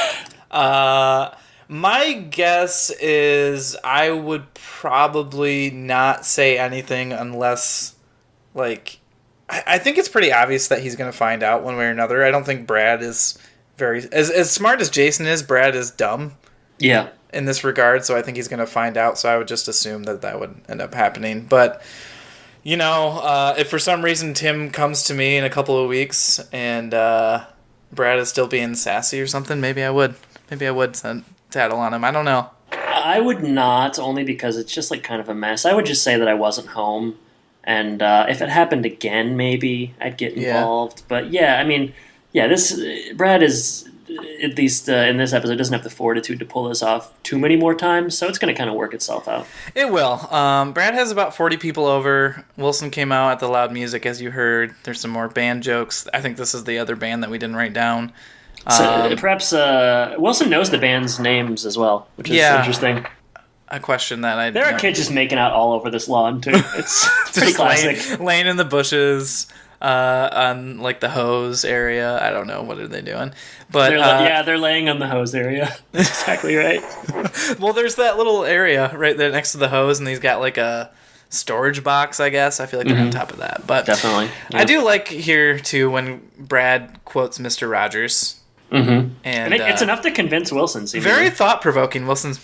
My guess is I would probably not say anything unless, I think it's pretty obvious that he's going to find out one way or another. I don't think Brad is as smart as Jason is, Brad is dumb. Yeah. In this regard, so I think he's going to find out, so I would just assume that would end up happening. But, if for some reason Tim comes to me in a couple of weeks and Brad is still being sassy or something, maybe I would tattle on him. I don't know. I would not, only because it's just kind of a mess. I would just say that I wasn't home, and if it happened again, maybe I'd get involved. Yeah. But this Brad is, at least in this episode, doesn't have the fortitude to pull this off too many more times, so it's going to kind of work itself out. It will. Brad has about 40 people over. Wilson came out at the loud music, as you heard. There's some more band jokes. I think this is the other band that we didn't write down. So perhaps Wilson knows the band's names as well, which is interesting. A question that there are kids just making out all over this lawn too. It's pretty classic. Laying in the bushes on the hose area. I don't know, what are they doing? But they're laying on the hose area. That's exactly right. Well, there's that little area right there next to the hose, and he's got a storage box, I guess. I feel like they're on top of that. But definitely, yeah. I do like here too when Brad quotes Mr. Rogers. Mm-hmm. And it's enough to convince Wilson. Seemingly. Very thought-provoking. Wilson's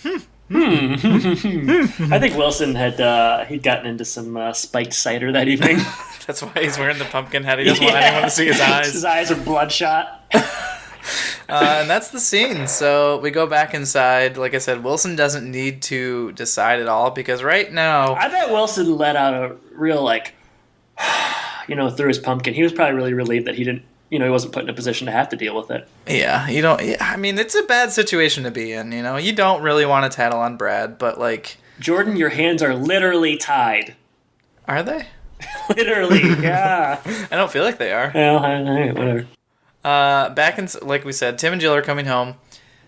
I think Wilson he'd gotten into some spiked cider that evening. That's why he's wearing the pumpkin hat. He doesn't want anyone to see his eyes. His eyes are bloodshot. And that's the scene. So we go back inside. Like I said, Wilson doesn't need to decide at all because right now, I bet Wilson let out a real through his pumpkin. He was probably really relieved that he didn't. He wasn't put in a position to have to deal with it. Yeah, you don't. I mean, it's a bad situation to be in. You don't really want to tattle on Brad, but Jordan, your hands are literally tied. Are they? Literally, yeah. I don't feel like they are. Well, whatever. Back in, like we said, Tim and Jill are coming home.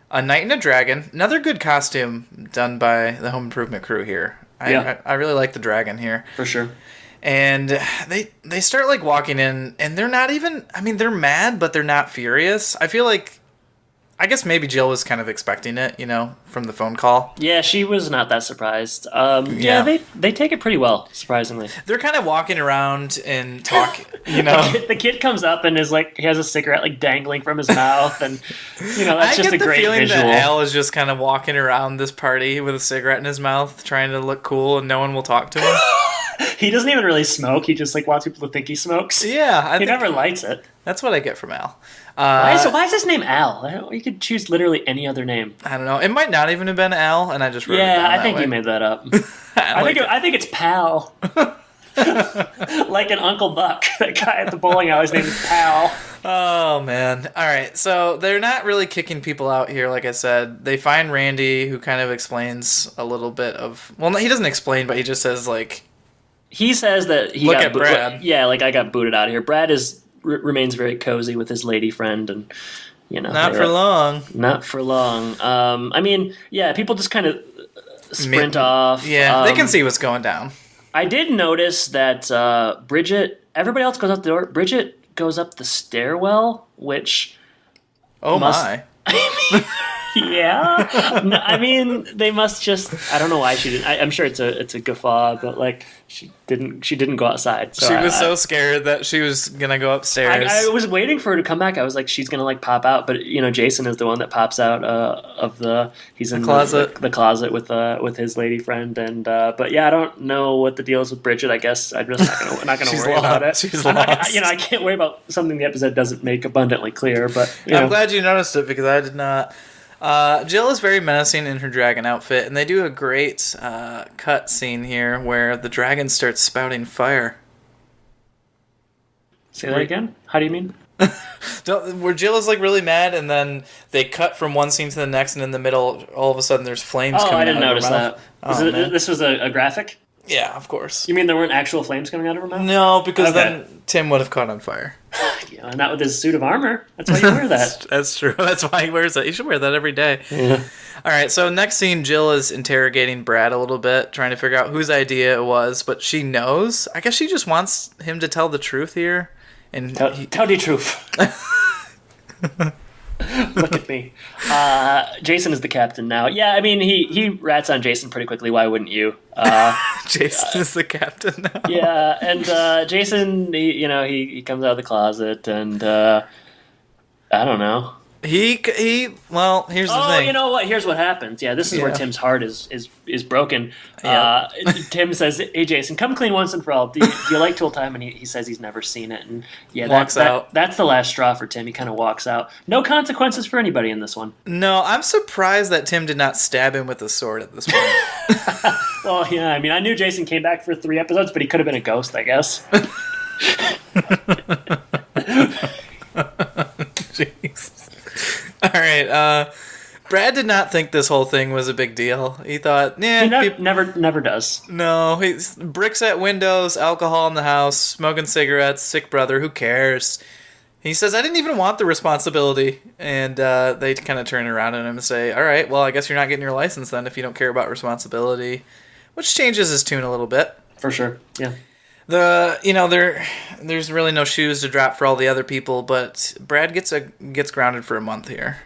A Knight and a Dragon. Another good costume done by the Home Improvement crew here. I really like the dragon here. For sure. And they start walking in, and they're not even. I mean, they're mad, but they're not furious. I feel like, I guess maybe Jill was kind of expecting it, from the phone call. Yeah, she was not that surprised. They take it pretty well, surprisingly. They're kind of walking around and talk. The kid comes up and is he has a cigarette dangling from his mouth, and that's just a great visual. I get the feeling that Al is just kind of walking around this party with a cigarette in his mouth, trying to look cool, and no one will talk to him. He doesn't even really smoke. He just wants people to think he smokes. Yeah, he never lights it. That's what I get from Al. Why is his name Al? You could choose literally any other name. I don't know. It might not even have been Al, and I just wrote it down Yeah, I that think way. you made that up. I think it's Pal. Like an Uncle Buck. That guy at the bowling alley's name is Pal. Oh, man. All right, so they're not really kicking people out here, like I said. They find Randy, who kind of explains a little bit of... Well, he doesn't explain, but he just says, He says that he look got at Brad. I got booted out of here. Brad remains very cozy with his lady friend, and not for long. Not for long. People just kind of sprint off. Yeah, they can see what's going down. I did notice that Bridget. Everybody else goes out the door. Bridget goes up the stairwell, which. Oh my! Yeah. No, I mean, they must just. I don't know why she didn't. I'm sure it's a guffaw, but like she didn't go outside. So She was so scared that she was gonna go upstairs. I was waiting for her to come back. I was like, she's gonna like pop out, but Jason is the one that pops out of the. He's in closet. The closet with his lady friend, and but yeah, I don't know what the deal is with Bridget. I guess I'm just not gonna worry about it. She's I'm not lost. I can't worry about something the episode doesn't make abundantly clear. But I'm glad you noticed it because I did not. Jill is very menacing in her dragon outfit, and they do a great cut scene here where the dragon starts spouting fire. Say that again? How do you mean? Where Jill is like really mad, and then they cut from one scene to the next, and in the middle, all of a sudden, there's flames coming out. I didn't of her notice mouth. that. This was a graphic? Yeah, of course. You mean there weren't actual flames coming out of her mouth? No, because Okay. then Tim would have caught on fire. Yeah, not with his suit of armor. That's why you wear that. That's true. That's why he wears that. You should wear that every day. Yeah. All right, so next scene, Jill is interrogating Brad a little bit, trying to figure out whose idea it was, but she knows. I guess she just wants him to tell the truth here. And Tell the truth. Look at me. Jason is the captain now. Yeah, I mean, he rats on Jason pretty quickly. Why wouldn't you? Jason is the captain now. Yeah, and Jason, he comes out of the closet, and I don't know. Well, here's the thing. You know what? Here's what happens. Yeah, this is where Tim's heart is broken. Yeah. Tim says, "Hey, Jason, come clean once and for all. Do you like Tool Time?" And he says he's never seen it. And yeah, Walks out. That's the last straw for Tim. He kind of walks out. No consequences for anybody in this one. No, I'm surprised that Tim did not stab him with a sword at this point. Well, yeah, I mean, I knew Jason came back for 3 episodes, but he could have been a ghost, I guess. Jeez. All right. Brad did not think this whole thing was a big deal. He thought, He never does. no, he's bricks at windows, alcohol in the house, smoking cigarettes, sick brother, who cares? He says, I didn't even want the responsibility. And they kind of turn around on him and say, all right, well, I guess you're not getting your license then if you don't care about responsibility, which changes his tune a little bit. For sure, yeah. There's really no shoes to drop for all the other people, but Brad gets grounded for a month here.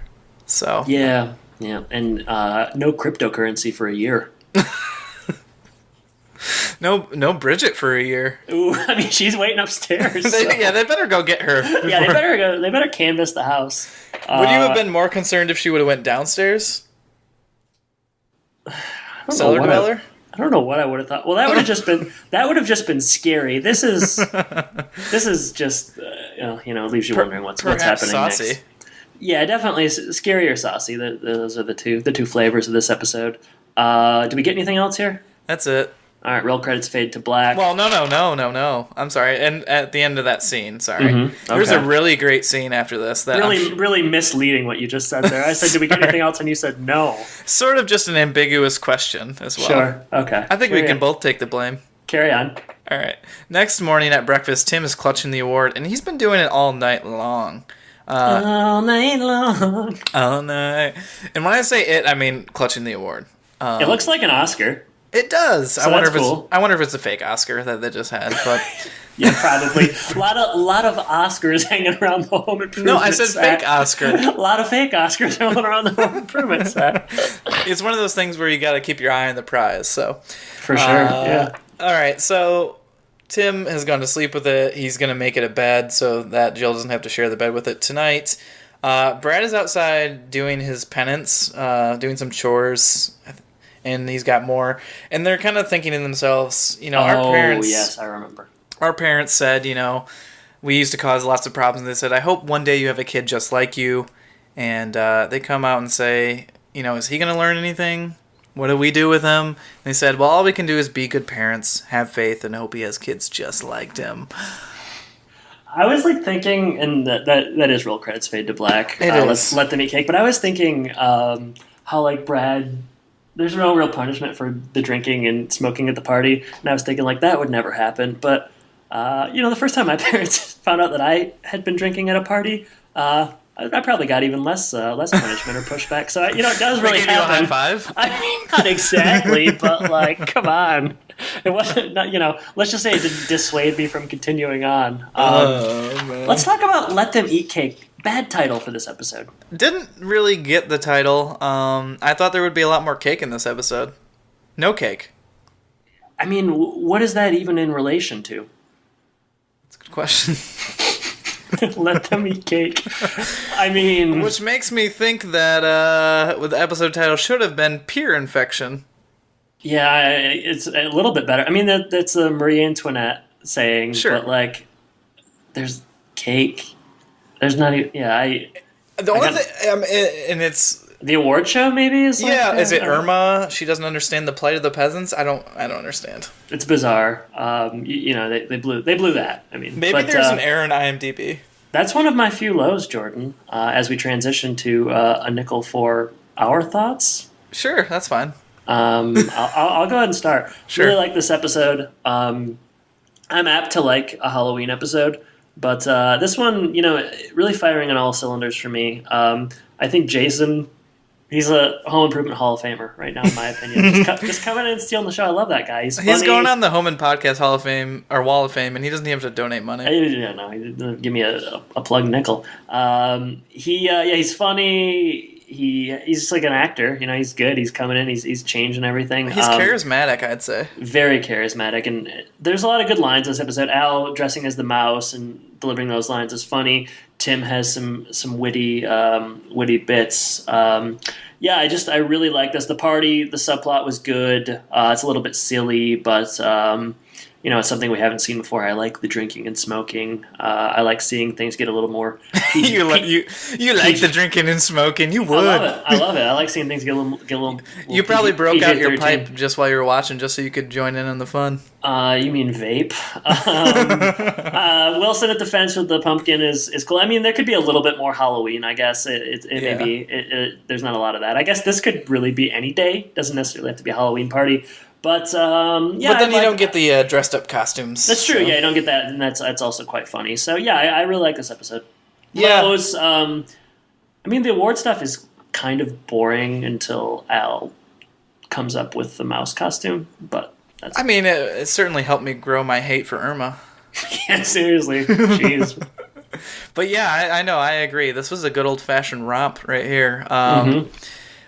So yeah, and no cryptocurrency for a year. no Bridget for a year. Ooh, I mean, she's waiting upstairs. They better go get her. Yeah, they better canvass the house. Would you have been more concerned if she would have went downstairs? Cellar dweller? I don't know what I would have thought. Well, that would have just been scary. This is just leaves you wondering what's happening saucy. next. Yeah, definitely scary or saucy. Those are the two flavors of this episode. Do we get anything else here? That's it. All right, roll credits fade to black. Well, no. I'm sorry. And at the end of that scene, sorry. Okay. There's a really great scene after this. That really misleading what you just said there. I said, did we get anything else? And you said no. Sort of just an ambiguous question as well. Sure. Okay. I think we can both take the blame. Carry on. All right. Next morning at breakfast, Tim is clutching the award, and he's been doing it all night long. All night long. All night. And when I say it, I mean clutching the award. It looks like an Oscar. It does. So that's cool. I wonder if it's a fake Oscar that they just had, but yeah, probably. a lot of Oscars hanging around the Home Improvement no, I said set. fake Oscar. A lot of fake Oscars rolling around the Home Improvement set. It's one of those things where you got to keep your eye on the prize. So for sure, yeah. All right, so Tim has gone to sleep with it. He's going to make it a bed so that Jill doesn't have to share the bed with it tonight. Brad is outside doing his penance, doing some chores. And he's got more. And they're kind of thinking to themselves, our parents... Oh, yes, I remember. Our parents said, we used to cause lots of problems. They said, I hope one day you have a kid just like you. And they come out and say, is he going to learn anything? What do we do with him? And they said, well, all we can do is be good parents, have faith, and hope he has kids just like him. I was thinking, and that is real credits fade to black. It is. Let's let them eat cake. But I was thinking how Brad... There's no real punishment for the drinking and smoking at the party, and I was thinking that would never happen. But the first time my parents found out that I had been drinking at a party, I probably got even less punishment or pushback. So it does really happen. Give you a high five? I mean, not exactly, but come on, it wasn't. Let's just say it didn't dissuade me from continuing on. Man. Let's talk about let them eat cake Bad title for this episode. Didn't really get the title. I thought there would be a lot more cake in this episode. No cake. I mean, what is that even in relation to? That's a good question. Let them eat cake. I mean... Which makes me think that the episode title should have been Peer Infection. Yeah, it's a little bit better. I mean, that's a Marie Antoinette saying, sure. But, like, there's cake. There's not even... Yeah, The only thing... and it's... The award show, maybe? Is is it Irma? She doesn't understand the plight of the peasants? I don't understand. It's bizarre. They blew that. I mean, maybe there's an error in IMDb. That's one of my few lows, Jordan. As we transition to a nickel for our thoughts. Sure, that's fine. I'll go ahead and start. Sure. Really like this episode. I'm apt to like a Halloween episode, but this one, really firing on all cylinders for me. I think Jason. He's a Home Improvement Hall of Famer right now, in my opinion. Just coming in and stealing the show. I love that guy. He's funny. He's going on the Home Impodcast Hall of Fame, or Wall of Fame, and he doesn't even have to donate money. Yeah, no, he didn't give me a plug nickel. He's funny. He's just like an actor. He's good. He's coming in. He's changing everything. He's charismatic, I'd say. Very charismatic, and there's a lot of good lines in this episode. Al dressing as the mouse and delivering those lines is funny. Tim has some witty bits. I really like this. The party, the subplot was good. It's a little bit silly, but it's something we haven't seen before. I like the drinking and smoking. I like seeing things get a little more. You like the drinking and smoking. You would. I love it. I like seeing things get a little you probably broke out your pipe just while you were watching, just so you could join in on the fun. You mean vape? Wilson at the fence with the pumpkin is cool. I mean, there could be a little bit more Halloween, I guess. Maybe there's not a lot of that. I guess this could really be any day. Doesn't necessarily have to be a Halloween party. But But then you don't get the dressed up costumes. That's true. So. Yeah, you don't get that, and that's also quite funny. So yeah, I really like this episode. Yeah. The award stuff is kind of boring until Al comes up with the mouse costume, but. It certainly helped me grow my hate for Irma. Yeah, seriously. Jeez. But yeah, I know, I agree. This was a good old-fashioned romp right here.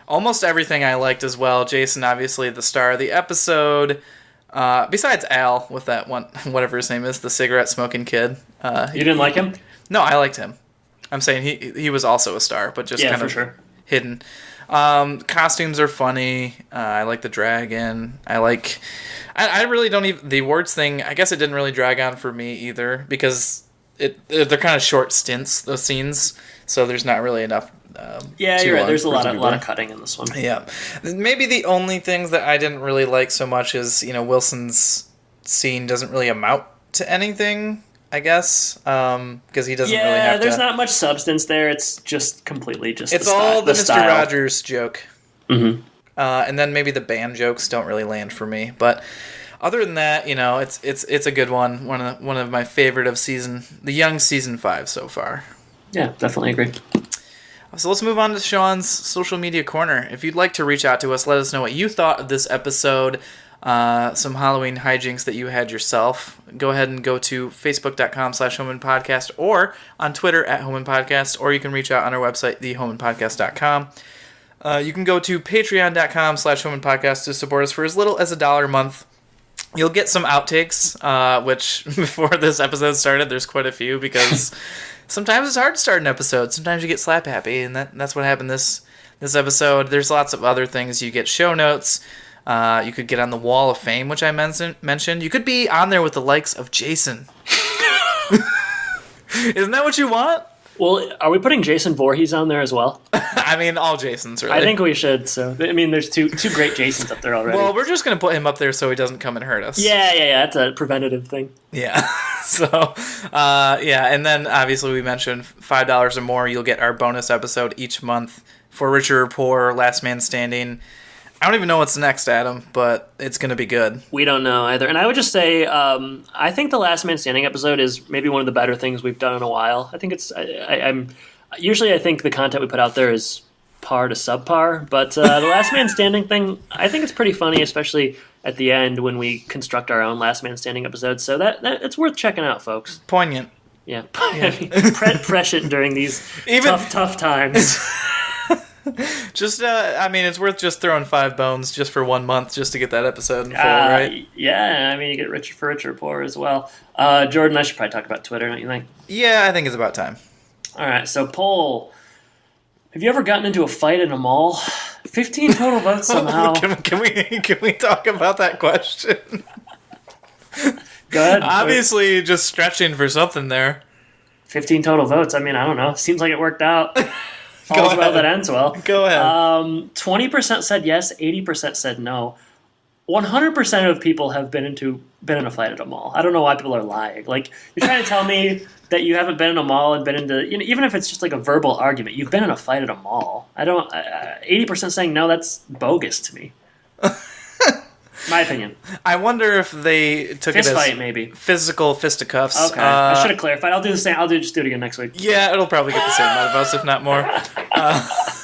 Almost everything I liked as well. Jason, obviously, the star of the episode. Besides Al, with that one, whatever his name is, the cigarette-smoking kid. You didn't like him? No, I liked him. I'm saying he was also a star, but just kind of hidden. Costumes are funny. I like the dragon. I really don't even... The awards thing, I guess it didn't really drag on for me either, because they're kind of short stints, those scenes, so there's not really enough... you're right. There's a lot of cutting in this one. Yeah. Maybe the only things that I didn't really like so much is, Wilson's scene doesn't really amount to anything, I guess, because he doesn't really have to... there's not much substance there. It's just completely just It's all the Mr. style. Rogers joke. Mm-hmm. And then maybe the band jokes don't really land for me, but other than that, it's a good one. One of my favorite of the young season 5 so far. Yeah, definitely agree. So let's move on to Sean's social media corner. If you'd like to reach out to us, let us know what you thought of this episode, some Halloween hijinks that you had yourself. Go ahead and go to facebook.com/Home Impodcast or on Twitter @Home Impodcast, or you can reach out on our website, thehomeimpodcast.com. You can go to patreon.com/Home Impodcast to support us for as little as $1 a month. You'll get some outtakes, which before this episode started, there's quite a few, because sometimes it's hard to start an episode. Sometimes you get slap happy, and that's what happened this episode. There's lots of other things. You get show notes. You could get on the Wall of Fame, which I mentioned. You could be on there with the likes of Jason. Isn't that what you want? Well, are we putting Jason Voorhees on there as well? All Jasons, really. I think we should. So, there's two great Jasons up there already. Well, we're just going to put him up there so he doesn't come and hurt us. Yeah. That's a preventative thing. Yeah. So, and then obviously we mentioned $5 or more, you'll get our bonus episode each month for Richer or Poor, Last Man Standing. I don't even know what's next, Adam, but it's going to be good. We don't know either. And I would just say, I think the Last Man Standing episode is maybe one of the better things we've done in a while. I think usually I think the content we put out there is par to subpar, but the Last Man Standing thing, I think it's pretty funny, especially at the end when we construct our own Last Man Standing episode. So that it's worth checking out, folks. Poignant. Yeah, I mean, prescient during these tough times. Just, I mean, it's worth just throwing 5 bones just for 1 month just to get that episode in full, right? Yeah, I mean, you get richer for richer poor as well. Jordan, I should probably talk about Twitter, don't you think? Yeah, I think it's about time. All right, so poll. Have you ever gotten into a fight in a mall? 15 total votes somehow. Can we talk about that question? Go ahead. Obviously, just stretching for something there. 15 total votes. I mean, I don't know. Seems like it worked out. All's well that ends well. Go ahead. 20% said yes. 80% said no. 100% of people have been in a fight at a mall. I don't know why people are lying. Like, you're trying to tell me that you haven't been in a mall and been into, even if it's just like a verbal argument, you've been in a fight at a mall. 80% saying no, that's bogus to me. My opinion. I wonder if they took it as fight, maybe. Physical fisticuffs. Okay, I should have clarified. I'll do the same. Just do it again next week. Yeah, it'll probably get the same amount of votes, if not more.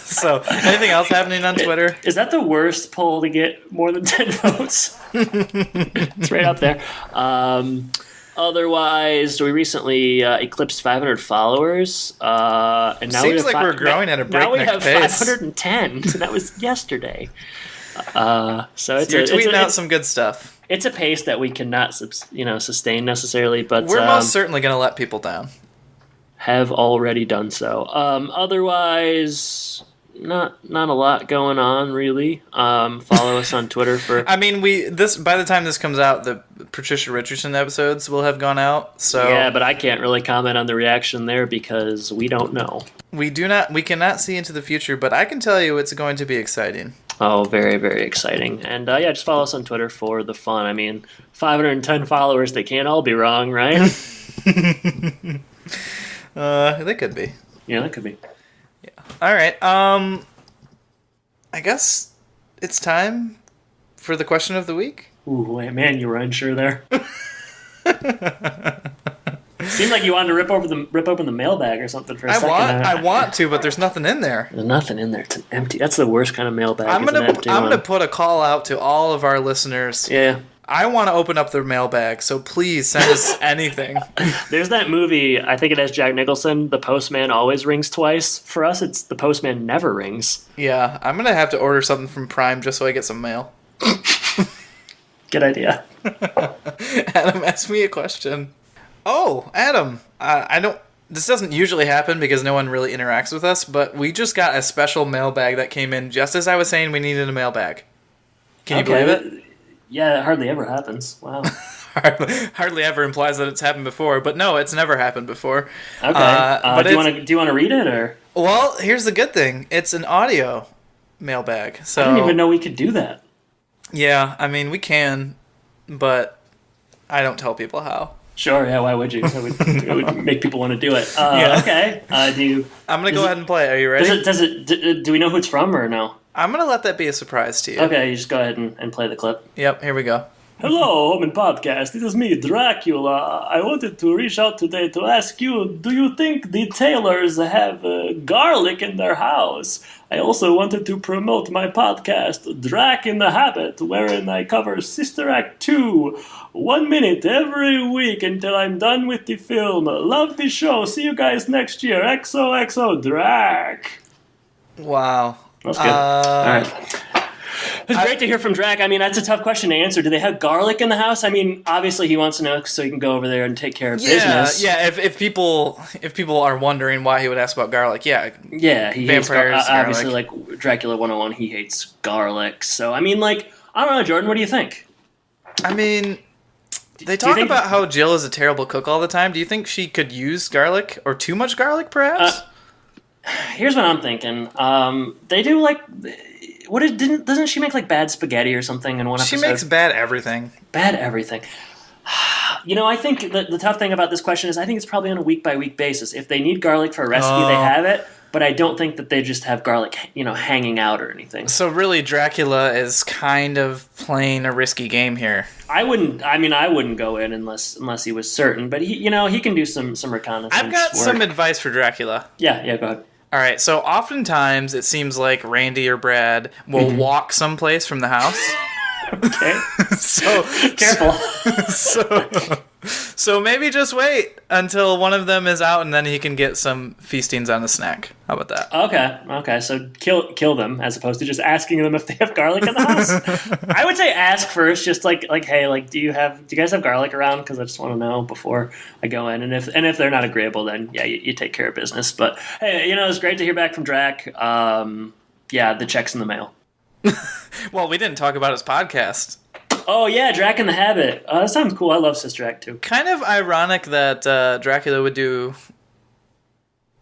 So, anything else happening on Twitter? Is that the worst poll to get more than 10 votes? It's right up there. Otherwise, we recently eclipsed 500 followers. And now Seems like we're growing at a breakneck pace. Now we have 510, and that was yesterday. So you're tweeting out some good stuff. It's a pace that we cannot, sustain necessarily, but we're most certainly going to let people down. Have already done so. Otherwise, not a lot going on really. Follow us on Twitter for. I mean, by the time this comes out, the Patricia Richardson episodes will have gone out. So yeah, but I can't really comment on the reaction there because we don't know. We cannot see into the future, but I can tell you it's going to be exciting. Oh, very, very exciting. And just follow us on Twitter for the fun. I mean, 510 followers, they can't all be wrong, right? They could be. Yeah, they could be. Yeah. All right. I guess it's time for the question of the week. Ooh, wait, man, you were unsure there. Seemed like you wanted to rip open the mailbag or something for a second. I want to, but there's nothing in there. There's nothing in there. It's empty. That's the worst kind of mailbag. I'm gonna put a call out to all of our listeners. Yeah. I want to open up their mailbag, so please send us anything. There's that movie, I think it has Jack Nicholson, The Postman Always Rings Twice. For us, it's The Postman Never Rings. Yeah, I'm going to have to order something from Prime just so I get some mail. Good idea. Adam asked me a question. Oh, Adam, this doesn't usually happen because no one really interacts with us, but we just got a special mailbag that came in just as I was saying we needed a mailbag. Can you believe it? Yeah, it hardly ever happens. Wow. hardly ever implies that it's happened before, but no, it's never happened before. Okay. But do you want to read it or? Well, here's the good thing. It's an audio mailbag. So I didn't even know we could do that. Yeah, I mean we can, but I don't tell people how. Sure. Yeah. Why would you? It would make people want to do it. Yeah. Okay. I'm gonna go ahead and play it. Are you ready? Do we know who it's from or no? I'm going to let that be a surprise to you. Okay, you just go ahead and play the clip. Yep, here we go. Hello, Home Impodcast. It is me, Dracula. I wanted to reach out today to ask you, do you think the Taylors have garlic in their house? I also wanted to promote my podcast, Drac in the Habit, wherein I cover Sister Act 2, 1 minute every week until I'm done with the film. Love the show. See you guys next year. XOXO Drac. Wow. That's good. All right. It's great to hear from Drac. I mean, that's a tough question to answer. Do they have garlic in the house? I mean, obviously he wants to know so he can go over there and take care of business. Yeah. If people are wondering why he would ask about garlic, yeah. Yeah, he hates garlic. Obviously, like Dracula 101, he hates garlic. So, I mean, like, I don't know, Jordan, what do you think? I mean, they talk about how Jill is a terrible cook all the time. Do you think she could use garlic or too much garlic, perhaps? Here's what I'm thinking. They do like, doesn't she make like bad spaghetti or something in one episode? She makes bad everything. Bad everything. I think the tough thing about this question is I think it's probably on a week by week basis. If they need garlic for a recipe, they have it. But I don't think that they just have garlic, hanging out or anything. So really, Dracula is kind of playing a risky game here. I wouldn't go in unless he was certain. But he can do some reconnaissance. I've got some advice for Dracula. Yeah, go ahead. All right, so oftentimes it seems like Randy or Brad will walk someplace from the house. Okay. So careful. So maybe just wait until one of them is out, and then he can get some feastings on a snack. How about that? Okay. So kill them as opposed to just asking them if they have garlic in the house. I would say ask first, just like hey, like do you guys have garlic around? Because I just want to know before I go in. And if they're not agreeable, then yeah, you take care of business. But hey, it's great to hear back from Drac. Yeah, the check's in the mail. Well, we didn't talk about his podcast. Oh, yeah, Drac in the Habit. That sounds cool. I love Sister Act, too. Kind of ironic that Dracula would do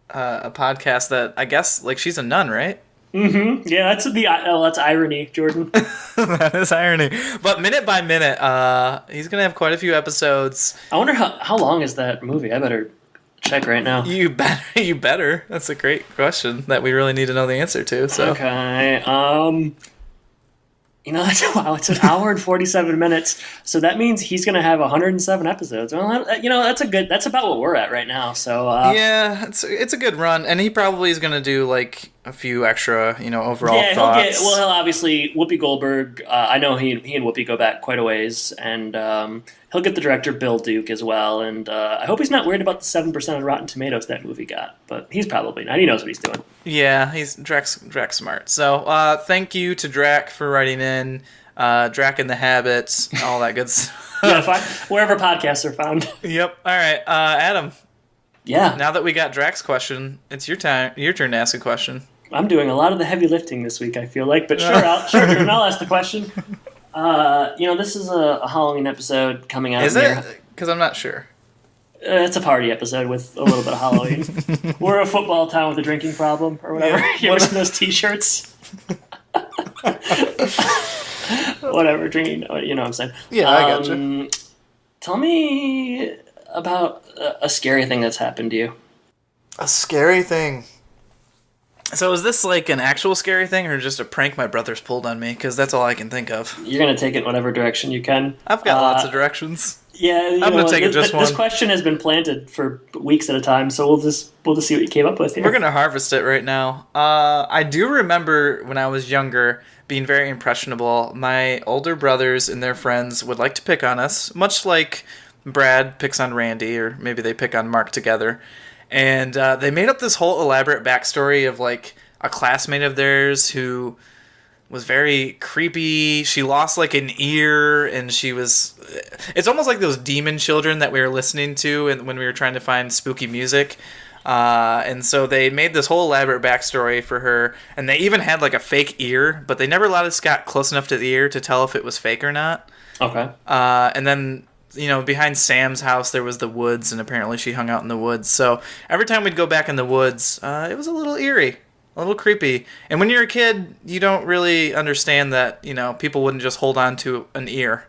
a podcast that, I guess, like, she's a nun, right? Mm-hmm. Yeah, that's irony, Jordan. That is irony. But minute by minute, he's going to have quite a few episodes. I wonder how long is that movie? I better check right now. You better. That's a great question that we really need to know the answer to. So. Okay. It's an hour and 47 minutes. So that means he's going to have 107 episodes. Well, that's about what we're at right now. So yeah, it's a good run, and he probably is going to do like a few extra, overall thoughts. He'll obviously Whoopi Goldberg. I know he and Whoopi go back quite a ways, and he'll get the director Bill Duke as well. And I hope he's not worried about the 7% of Rotten Tomatoes that movie got, but he's probably not. He knows what he's doing. Yeah, Drac's smart. So thank you to Drac for writing in. Drac in the Habits, all that good stuff. Yeah, wherever podcasts are found. Yep. All right, Adam. Yeah. Now that we got Drac's question, it's your turn to ask a question. I'm doing a lot of the heavy lifting this week, I feel like, but Jordan, I'll ask the question. This is a Halloween episode coming out. Is it? Because I'm not sure. It's a party episode with a little bit of Halloween. We're a football town with a drinking problem, or whatever. Yeah. You ever seen those T-shirts? Whatever, drinking. You know what I'm saying? Yeah, I gotcha. Tell me about a scary thing that's happened to you. A scary thing. So is this like an actual scary thing or just a prank my brothers pulled on me? Because that's all I can think of. You're going to take it whatever direction you can. I've got lots of directions. Yeah, I'm going to take it just one. This question has been planted for weeks at a time, so we'll just see what you came up with here. We're going to harvest it right now. I do remember when I was younger being very impressionable. My older brothers and their friends would like to pick on us, much like Brad picks on Randy, or maybe they pick on Mark together. And they made up this whole elaborate backstory of like a classmate of theirs who was very creepy. She lost like an ear, and it's almost like those demon children that we were listening to and when we were trying to find spooky music. And so they made this whole elaborate backstory for her, and they even had like a fake ear, but they never let us get close enough to the ear to tell if it was fake or not. Okay. And then behind Sam's house, there was the woods, and apparently she hung out in the woods. So every time we'd go back in the woods, it was a little eerie, a little creepy. And when you're a kid, you don't really understand that, people wouldn't just hold on to an ear.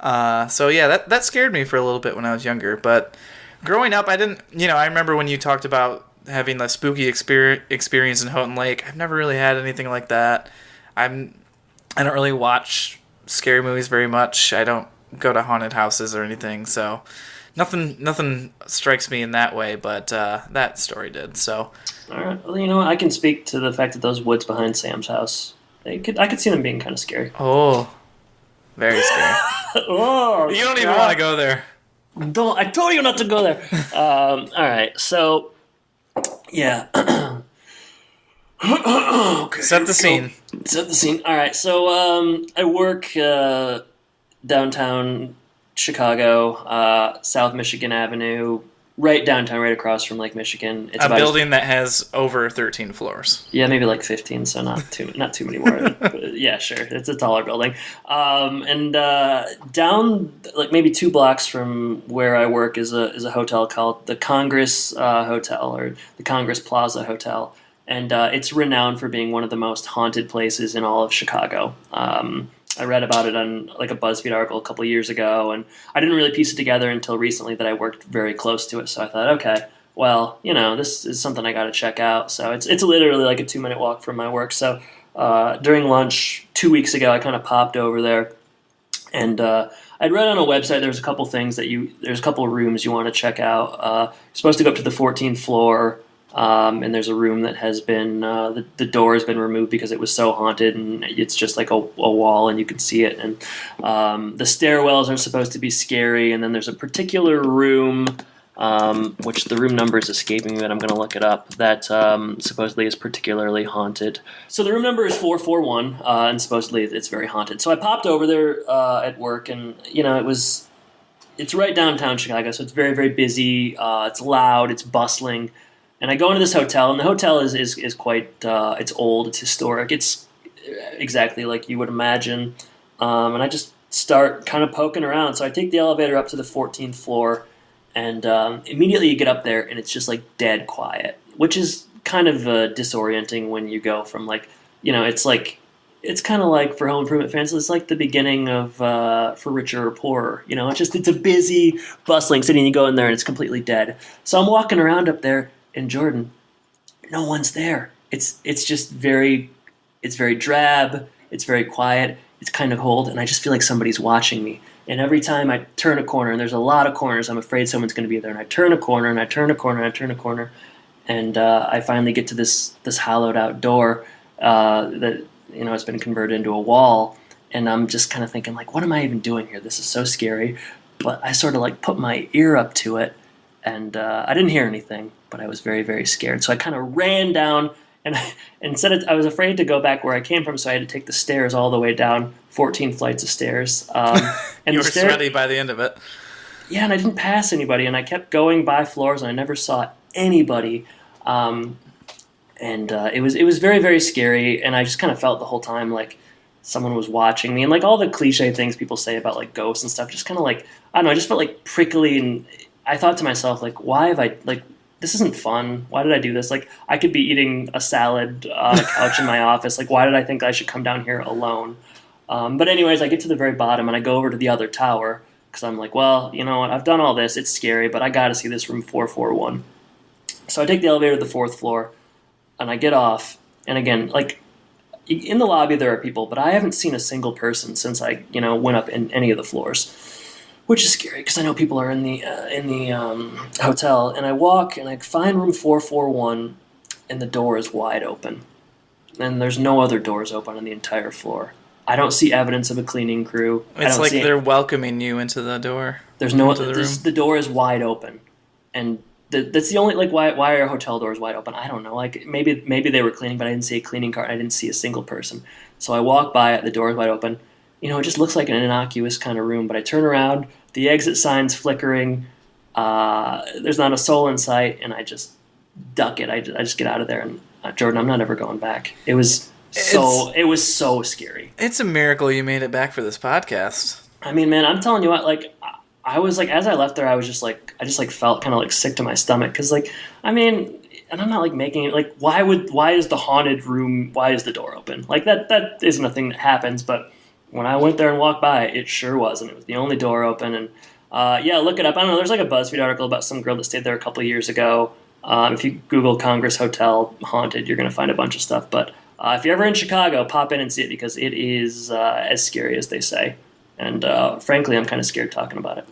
So yeah, that scared me for a little bit when I was younger. But growing up, I didn't, I remember when you talked about having the spooky experience in Houghton Lake. I've never really had anything like that. I don't really watch scary movies very much. I don't go to haunted houses or anything, so nothing strikes me in that way, but that story did. So all right, well, I can speak to the fact that those woods behind Sam's house, I could see them being kind of scary. Oh, very scary. Oh, you don't even want to go there. I told you not to go there. All right, so yeah. Okay, Set the scene. All right, so I work downtown Chicago, South Michigan Avenue, right downtown, right across from Lake Michigan. It's a building that has over 13 floors. Yeah, maybe like 15, so not too many more. But yeah, sure, it's a taller building. And down like maybe 2 blocks from where I work is a hotel called the Congress Hotel, or the Congress Plaza Hotel, and it's renowned for being one of the most haunted places in all of Chicago. I read about it on like a BuzzFeed article a couple years ago, and I didn't really piece it together until recently that I worked very close to it. So I thought, okay, well, this is something I got to check out. So it's literally like a 2-minute walk from my work. So during lunch 2 weeks ago, I kind of popped over there, and I'd read on a website there's a couple things there's a couple rooms you want to check out. You're supposed to go up to the 14th floor. And there's a room that has been the door has been removed because it was so haunted, and it's just like a wall, and you can see it. And the stairwells are supposed to be scary. And then there's a particular room, which the room number is escaping me, but I'm going to look it up, that supposedly is particularly haunted. So the room number is 441, and supposedly it's very haunted. So I popped over there at work, and it's right downtown Chicago, so it's very, very busy. It's loud, it's bustling. And I go into this hotel, and the hotel is quite, it's old, it's historic, it's exactly like you would imagine. And I just start kind of poking around. So I take the elevator up to the 14th floor, and immediately you get up there, and it's just like dead quiet, which is kind of disorienting when you go from it's kind of like for Home Improvement fans, it's like the beginning of For Richer or Poorer. It's a busy, bustling city, and you go in there, and it's completely dead. So I'm walking around up there, and Jordan, no one's there. It's very drab. It's very quiet. It's kind of cold, and I just feel like somebody's watching me. And every time I turn a corner, and there's a lot of corners, I'm afraid someone's going to be there. And I turn a corner, and I turn a corner, and I turn a corner, and I finally get to this hollowed out door that it's been converted into a wall. And I'm just kind of thinking, like, what am I even doing here? This is so scary. But I sort of like put my ear up to it, and I didn't hear anything, but I was very, very scared. So I kind of ran down, and I was afraid to go back where I came from, so I had to take the stairs all the way down, 14 flights of stairs. And you were sweaty by the end of it. Yeah, and I didn't pass anybody, and I kept going by floors, and I never saw anybody. And it was very, very scary, and I just kind of felt the whole time like someone was watching me, and like all the cliche things people say about like ghosts and stuff, just kind of like, I don't know, I just felt like prickly, and I thought to myself, like, why have I, like, this isn't fun. Why did I do this? Like, I could be eating a salad on a couch in my office. Like, why did I think I should come down here alone? But anyways, I get to the very bottom, and I go over to the other tower, because I'm like, well, you know what? I've done all this. It's scary, but I got to see this room 441. So I take the elevator to the 4th floor, and I get off. And again, like, in the lobby there are people, but I haven't seen a single person since I, went up in any of the floors. Which is scary because I know people are in the hotel, and I walk and I find room 441, and the door is wide open, and there's no other doors open on the entire floor. I don't see evidence of a cleaning crew. It's like they're welcoming you into the door. There's no the door is wide open, and that's the only why are hotel doors wide open? I don't know. Like maybe they were cleaning, but I didn't see a cleaning cart. I didn't see a single person. So I walk by it. The door is wide open. It just looks like an innocuous kind of room, but I turn around, the exit sign's flickering, there's not a soul in sight, and I just duck it. I just get out of there, and Jordan, I'm not ever going back. It was so scary. It's a miracle you made it back for this podcast. I mean, man, I'm telling you what, like, I was like, as I left there, I was just like, I felt kind of like sick to my stomach, because like, I mean, and I'm not like making it, like, why is the haunted room, why is the door open? Like, that isn't a thing that happens, but when I went there and walked by, it sure was, and it was the only door open. And yeah, look it up. I don't know. There's like a BuzzFeed article about some girl that stayed there a couple of years ago. If you Google Congress Hotel haunted, you're going to find a bunch of stuff. But if you're ever in Chicago, pop in and see it, because it is as scary as they say. And frankly, I'm kind of scared talking about it.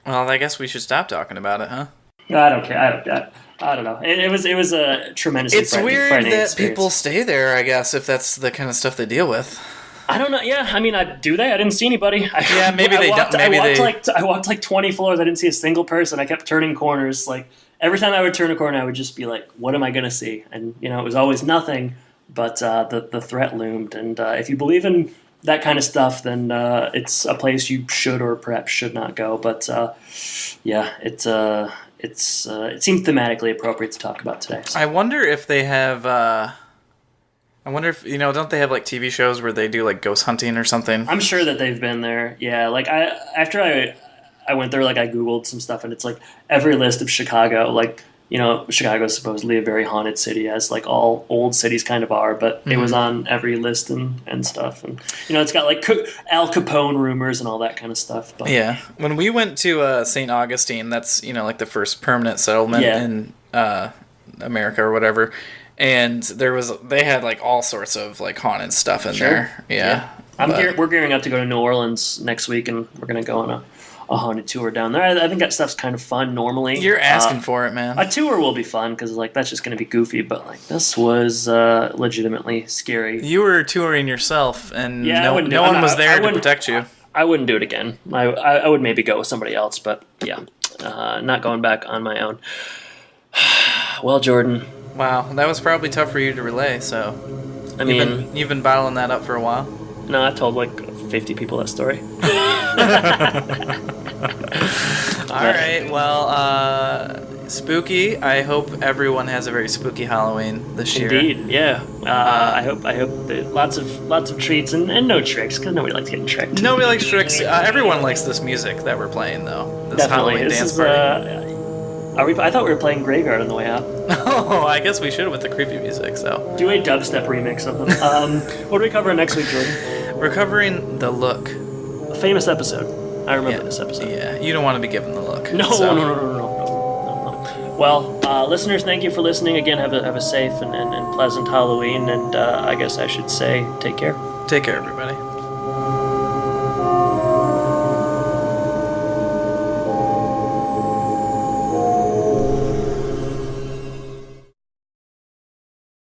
Well, I guess we should stop talking about it, huh? I don't care. I don't know. It was a tremendously frightening weird that experience. People stay there, I guess, if that's the kind of stuff they deal with. I don't know. Yeah, I mean, do they? I didn't see anybody. Maybe they don't. I walked like 20 floors. I didn't see a single person. I kept turning corners. Like, every time I would turn a corner, I would just be like, what am I going to see? And, it was always nothing, but the threat loomed. And if you believe in that kind of stuff, then it's a place you should or perhaps should not go. But, yeah, it seemed thematically appropriate to talk about today. So. I wonder if they have... don't they have like TV shows where they do like ghost hunting or something? I'm sure that they've been there. Yeah, like after I went there, like I Googled some stuff, and it's like every list of Chicago, like, Chicago's supposedly a very haunted city, as like all old cities kind of are, but it was on every list and stuff. And, it's got like Al Capone rumors and all that kind of stuff. But. Yeah. When we went to St. Augustine, that's, like the first permanent settlement in America or whatever. And they had like all sorts of like haunted stuff in there. Yeah. We're gearing up to go to New Orleans next week, and we're gonna go on haunted tour down there. I think that stuff's kind of fun normally. You're asking for it, man. A tour will be fun because like that's just going to be goofy, but like this was legitimately scary. You were touring yourself, and Yeah, no one was there to protect you. I wouldn't do it again. I would maybe go with somebody else, but yeah, not going back on my own. Well, Jordan. Wow, that was probably tough for you to relay. So, I mean, you've been bottling that up for a while. No, I've told like 50 people that story. All right, well, spooky. I hope everyone has a very spooky Halloween this year. Indeed, yeah. I hope that lots of treats and no tricks because nobody likes getting tricked. Nobody likes tricks. Everyone likes this music that we're playing, though. This Definitely. Halloween dance party. I thought we were playing Graveyard on the way out. Oh, I guess we should with the creepy music. So do a dubstep remix of them. What are we covering next week, Jordan? We're covering The Look. A famous episode. I remember this episode. Yeah, you don't want to be given The Look. No. Well, listeners, thank you for listening. Again, have a safe and pleasant Halloween, and I guess I should say, take care. Take care, everybody.